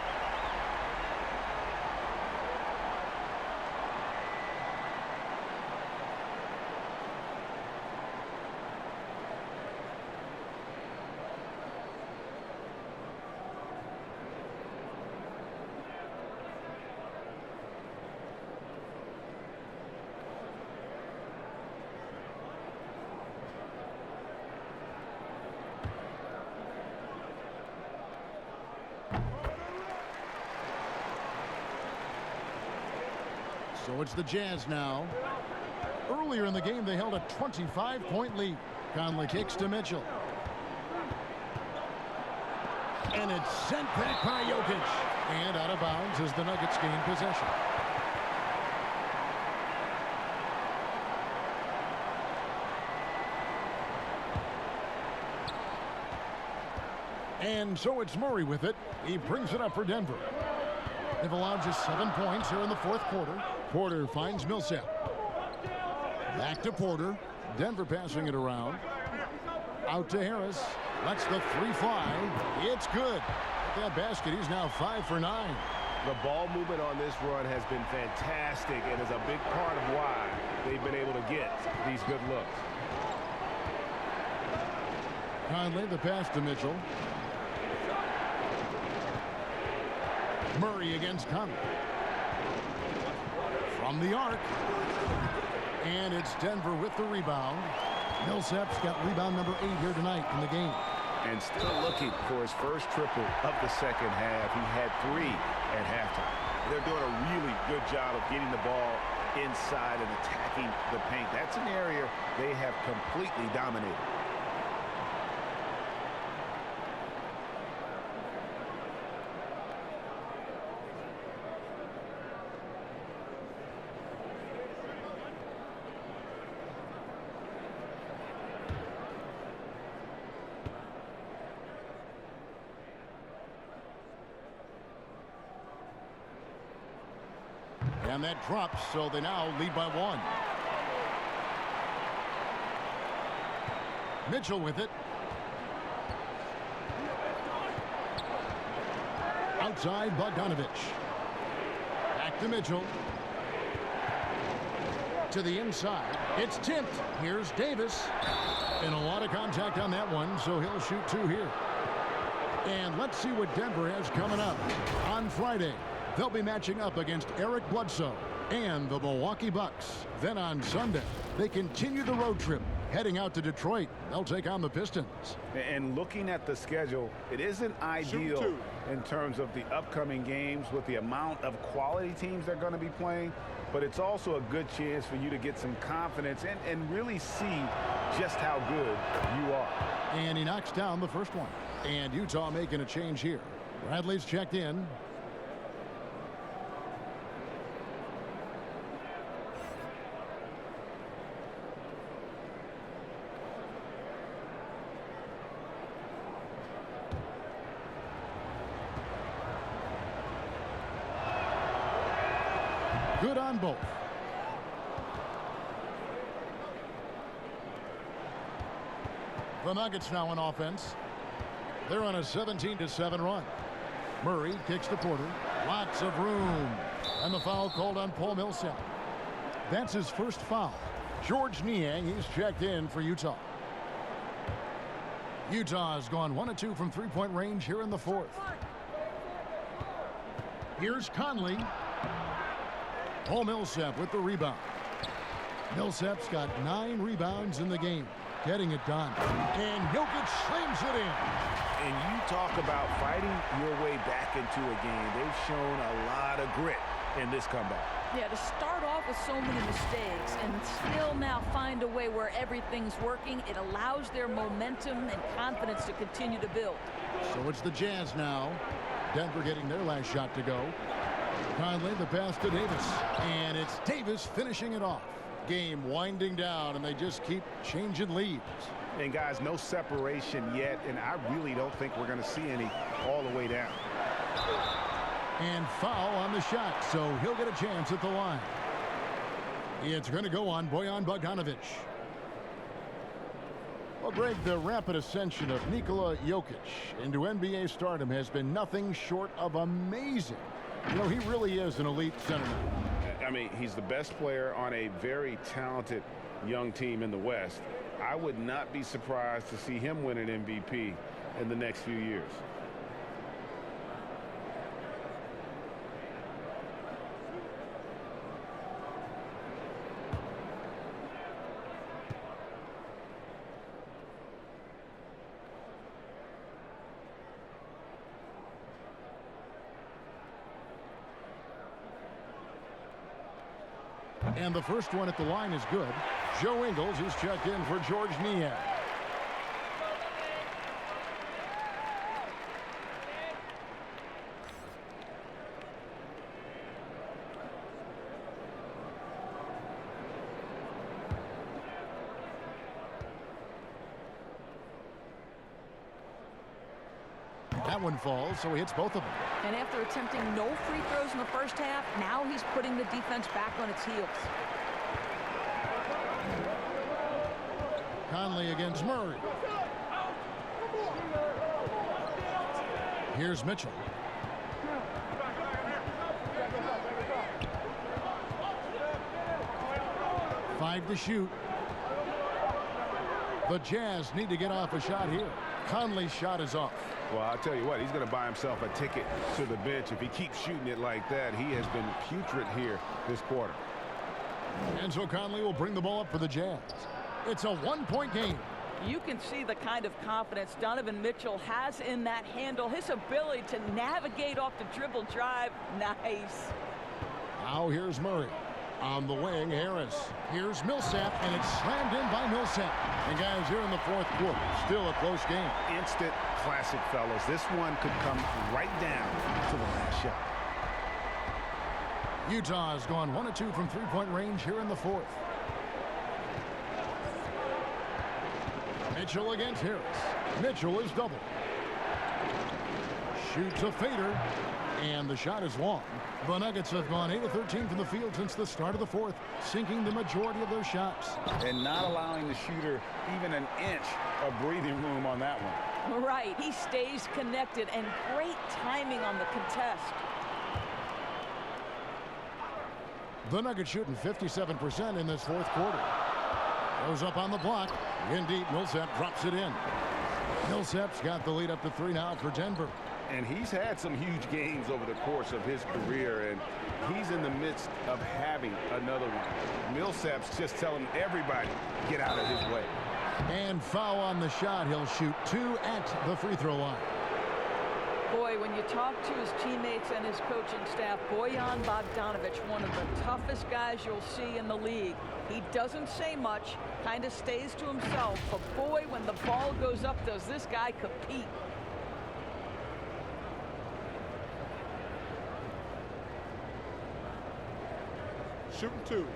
So it's the Jazz now. Earlier in the game, they held a 25-point lead. Conley kicks to Mitchell. And it's sent back by Jokic. And out of bounds as the Nuggets gain possession. And so it's Murray with it. He brings it up for Denver. They've allowed just 7 points here in the fourth quarter. Porter finds Millsap. Back to Porter. Denver passing it around. Out to Harris. Lets the three fly. It's good. At that basket, he's now 5 for 9. The ball movement on this run has been fantastic and is a big part of why they've been able to get these good looks. Conley, the pass to Mitchell. Murray against Conley. From the arc. And it's Denver with the rebound. Millsap's got rebound number 8 here tonight in the game. And still looking for his first triple of the second half. He had 3 at halftime. They're doing a really good job of getting the ball inside and attacking the paint. That's an area they have completely dominated. And that drops, so they now lead by 1. Mitchell with it. Outside Bogdanovich. Back to Mitchell. To the inside. It's tipped. Here's Davis. And a lot of contact on that one, so he'll shoot 2 here. And let's see what Denver has coming up. On Friday, they'll be matching up against Eric Bledsoe and the Milwaukee Bucks. Then on Sunday, they continue the road trip, heading out to Detroit. They'll take on the Pistons. And looking at the schedule, it isn't ideal in terms of the upcoming games with the amount of quality teams they're going to be playing, but it's also a good chance for you to get some confidence and really see just how good you are. And he knocks down the first one. And Utah making a change here. Bradley's checked in. Good on both. The Nuggets now on offense. They're on a 17-7 run. Murray kicks to Porter. Lots of room. And the foul called on Paul Millsap. That's his first foul. George Niang, he's checked in for Utah. Utah has gone 1 of 2 from three-point range here in the fourth. Here's Conley. Paul Millsap with the rebound. Millsap's got 9 rebounds in the game. Getting it done. And Jokic slams it in. And you talk about fighting your way back into a game. They've shown a lot of grit in this comeback. Yeah, to start off with so many mistakes and still now find a way where everything's working, it allows their momentum and confidence to continue to build. So it's the Jazz now. Denver getting their last shot to go. Conley, the pass to Davis. And it's Davis finishing it off. Game winding down, and they just keep changing leads. And guys, no separation yet, and I really don't think we're going to see any all the way down. And foul on the shot, so he'll get a chance at the line. It's going to go on Bojan Bogdanovich. Well, Greg, the rapid ascension of Nikola Jokic into NBA stardom has been nothing short of amazing. You know, he really is an elite center. I mean, he's the best player on a very talented young team in the West. I would not be surprised to see him win an MVP in the next few years. And the first one at the line is good. Joe Ingles is checked in for George Niang. That one falls, so he hits both of them. And after attempting no free throws in the first half, now he's putting the defense back on its heels. Conley against Murray. Here's Mitchell. Five to shoot. The Jazz need to get off a shot here. Conley's shot is off. Well, I'll tell you what, he's going to buy himself a ticket to the bench. If he keeps shooting it like that, he has been putrid here this quarter. And so Conley will bring the ball up for the Jazz. It's a one-point game. You can see the kind of confidence Donovan Mitchell has in that handle. His ability to navigate off the dribble drive. Nice. Now here's Murray. On the wing, Harris. Here's Millsap, and it's slammed in by Millsap. And guys, here in the fourth quarter, still a close game. Instant classic, fellas. This one could come right down to the last shot. Utah has gone 1 of 2 from three-point range here in the fourth. Mitchell against Harris. Mitchell is double. Shoots a fader. And the shot is long. The Nuggets have gone 8 of 13 from the field since the start of the fourth, sinking the majority of their shots. And not allowing the shooter even an inch of breathing room on that one. Right. He stays connected, and great timing on the contest. The Nuggets shooting 57% in this fourth quarter. Goes up on the block. In deep, Millsap drops it in. Millsap's got the lead up to 3 now for Denver. And he's had some huge games over the course of his career, and he's in the midst of having another one. Millsap's just telling everybody, get out of his way. And foul on the shot. He'll shoot 2 at the free throw line. Boy, when you talk to his teammates and his coaching staff, Bojan Bogdanovic, one of the toughest guys you'll see in the league. He doesn't say much, kind of stays to himself, but boy, when the ball goes up, does this guy compete. Shooting 2.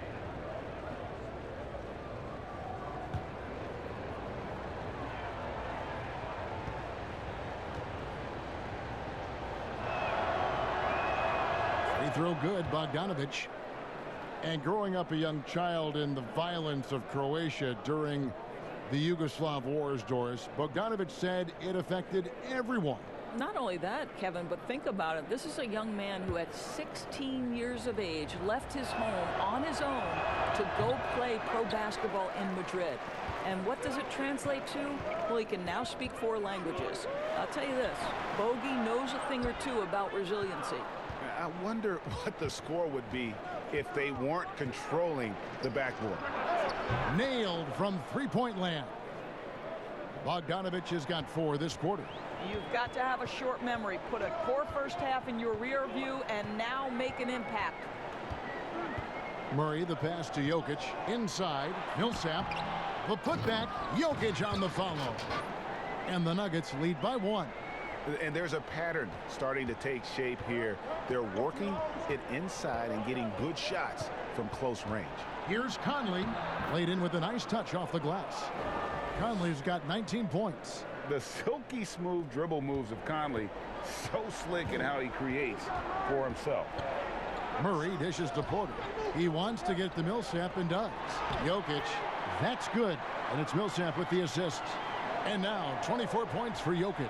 Free throw good, Bogdanovic. And growing up a young child in the violence of Croatia during the Yugoslav wars, Doris, Bogdanovic said it affected everyone. Not only that, Kevin, but think about it. This is a young man who at 16 years of age left his home on his own to go play pro basketball in Madrid. And what does it translate to? Well, he can now speak 4 languages. I'll tell you this, Bogey knows a thing or two about resiliency. I wonder what the score would be if they weren't controlling the backboard. Nailed from three-point land. Bogdanovic has got 4 this quarter. You've got to have a short memory. Put a poor first half in your rear view and now make an impact. Murray, the pass to Jokic. Inside, Millsap. The putback, Jokic on the follow. And the Nuggets lead by 1. And there's a pattern starting to take shape here. They're working it inside and getting good shots from close range. Here's Conley, laid in with a nice touch off the glass. Conley's got 19 points. The silky smooth dribble moves of Conley, so slick in how he creates for himself. Murray dishes to Porter. He wants to get to Millsap and does. Jokic, that's good. And it's Millsap with the assist. And now 24 points for Jokic.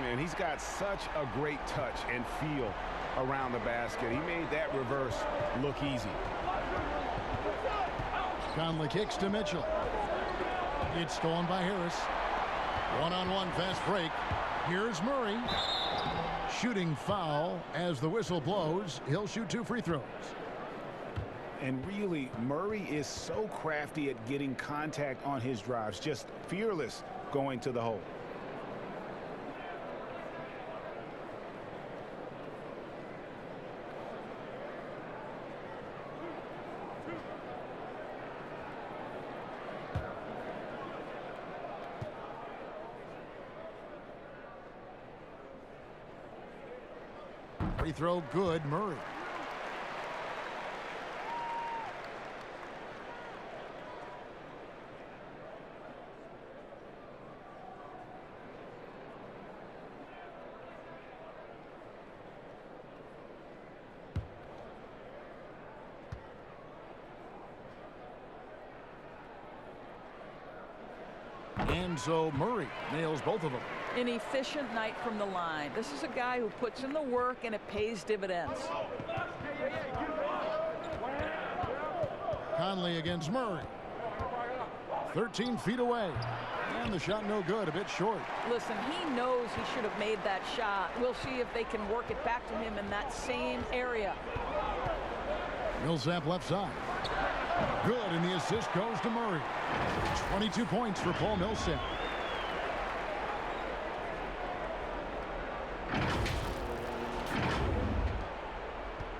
Man, he's got such a great touch and feel around the basket. He made that reverse look easy. Conley kicks to Mitchell. It's stolen by Harris. One-on-one fast break. Here's Murray. Shooting foul as the whistle blows. He'll shoot 2 free throws. And really, Murray is so crafty at getting contact on his drives. Just fearless going to the hole. Free throw good, Murray. And so Murray nails both of them. An efficient night from the line. This is a guy who puts in the work and it pays dividends. Conley against Murray. 13 feet away. And the shot no good, a bit short. Listen, he knows he should have made that shot. We'll see if they can work it back to him in that same area. Millsap left side. Good, and the assist goes to Murray. 22 points for Paul Millsap.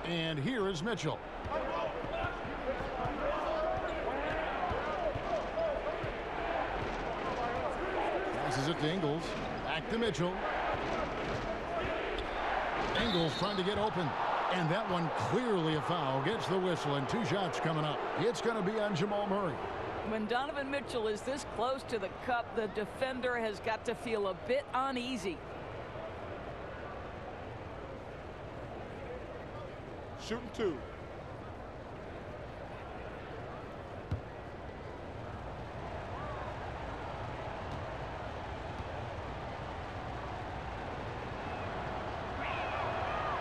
And here is Mitchell. Passes it to Ingles. Back to Mitchell. Ingles trying to get open. And that one clearly a foul. Gets the whistle and 2 shots coming up. It's going to be on Jamal Murray. When Donovan Mitchell is this close to the cup, the defender has got to feel a bit uneasy. Shooting 2.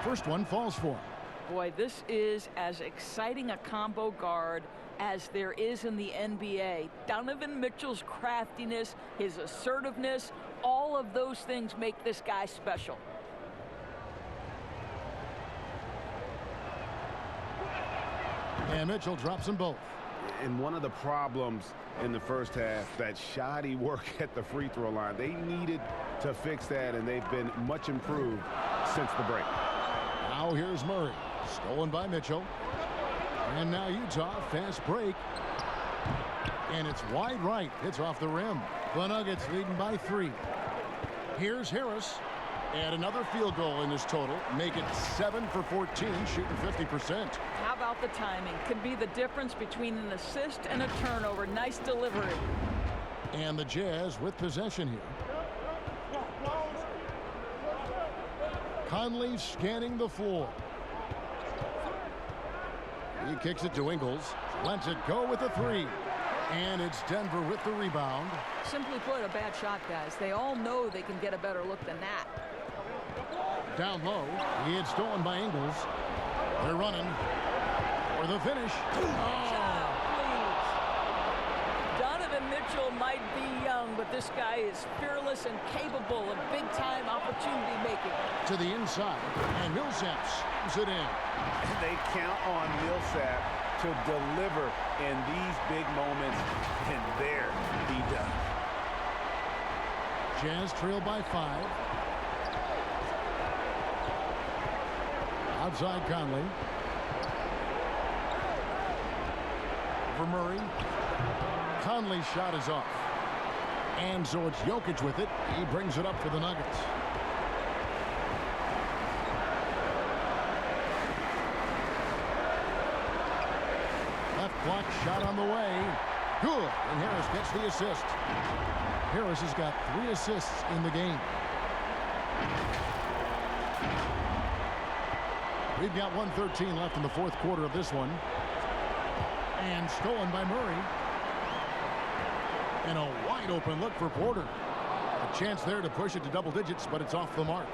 First one falls for him. Boy, this is as exciting a combo guard as there is in the NBA. Donovan Mitchell's craftiness, his assertiveness, all of those things make this guy special. And Mitchell drops them both. And one of the problems in the first half, that shoddy work at the free throw line. They needed to fix that, and they've been much improved since the break. Now here's Murray. Stolen by Mitchell. And now Utah, fast break. And it's wide right. It's off the rim. The Nuggets leading by 3. Here's Harris. And another field goal in this total. Make it 7 for 14, shooting 50%. How about the timing? Could be the difference between an assist and a turnover. Nice delivery. And the Jazz with possession here. Conley scanning the floor. He kicks it to Ingles. Lets it go with a 3. And it's Denver with the rebound. Simply put, a bad shot, guys. They all know they can get a better look than that. Down low. He had stolen by Ingles. They're running for the finish. Donovan Mitchell might be young, but this guy is fearless and capable of big-time opportunity making. To the inside, and Millsap slams it in. They count on Millsap to deliver in these big moments, and there he does. Jazz trail by 5. Outside Conley. For Murray. Conley's shot is off. And so it's Jokic with it. He brings it up for the Nuggets. Left block shot on the way. Good. And Harris gets the assist. Harris has got 3 assists in the game. We've got 1:13 left in the fourth quarter of this one. And stolen by Murray. And a wide open look for Porter. A chance there to push it to double digits, but it's off the mark.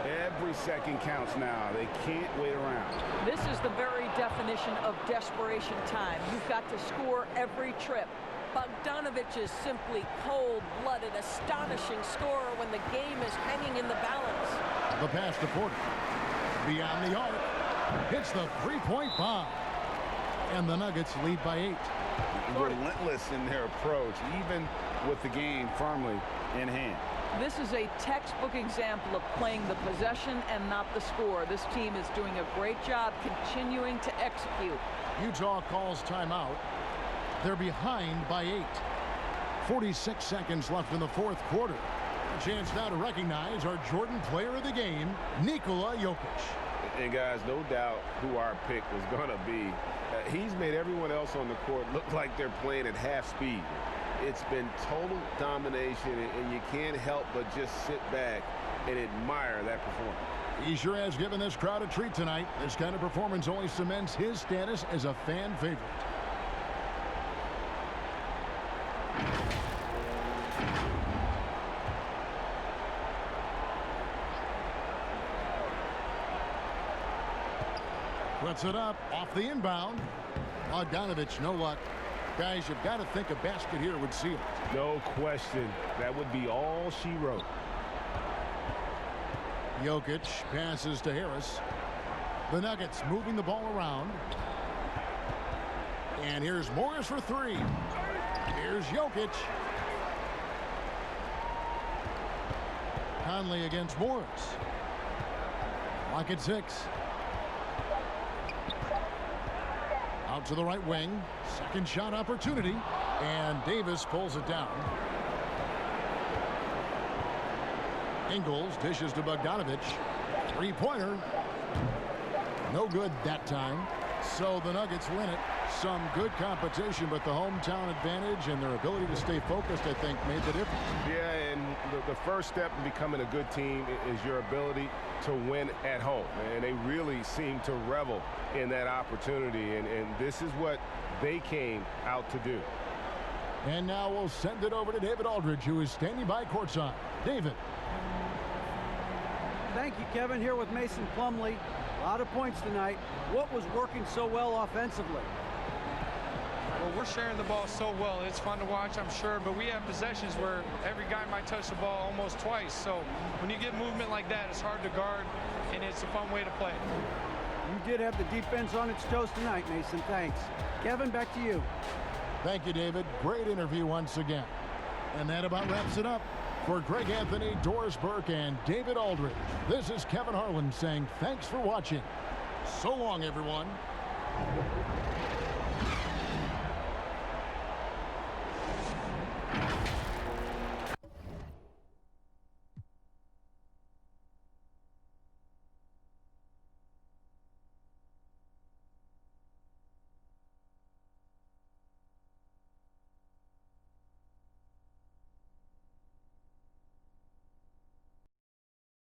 Every second counts now. They can't wait around. This is the very definition of desperation time. You've got to score every trip. Bogdanovich is simply cold-blooded, astonishing scorer when the game is hanging in the balance. The pass to Porter. Beyond the arc. Hits the three-point bomb. And the Nuggets lead by 8. Relentless in their approach, even with the game firmly in hand. This is a textbook example of playing the possession and not the score. This team is doing a great job continuing to execute. Utah calls timeout. They're behind by 8. 46 seconds left in the fourth quarter. A chance now to recognize our Jordan player of the game, Nikola Jokic. And guys, no doubt who our pick was going to be. He's made everyone else on the court look like they're playing at half speed. It's been total domination, and you can't help but just sit back and admire that performance. He sure has given this crowd a treat tonight. This kind of performance only cements his status as a fan favorite. Puts it up off the inbound. Bogdanovich, no luck. Guys, you've got to think a basket here would seal it. No question. That would be all she wrote. Jokic passes to Harris. The Nuggets moving the ball around. And here's Morris for 3. Here's Jokic. Conley against Morris. Clock at 6. Out to the right wing. Second shot opportunity. And Davis pulls it down. Ingles dishes to Bogdanovich. Three-pointer. No good that time. So the Nuggets win it. Some good competition, but the hometown advantage and their ability to stay focused, I think, made the difference. Yeah, and the first step in becoming a good team is your ability to win at home. And they really seem to revel in that opportunity. And this is what they came out to do. And now we'll send it over to David Aldridge, who is standing by courtside. David. Thank you, Kevin. Here with Mason Plumlee. A lot of points tonight. What was working so well offensively? Well, we're sharing the ball so well. It's fun to watch, I'm sure, but we have possessions where every guy might touch the ball almost twice. So when you get movement like that, it's hard to guard, and it's a fun way to play. You did have the defense on its toes tonight, Mason. Thanks. Kevin, back to you. Thank you, David. Great interview once again. And that about wraps it up. For Greg Anthony, Doris Burke, and David Aldridge, this is Kevin Harlan saying thanks for watching. So long, everyone.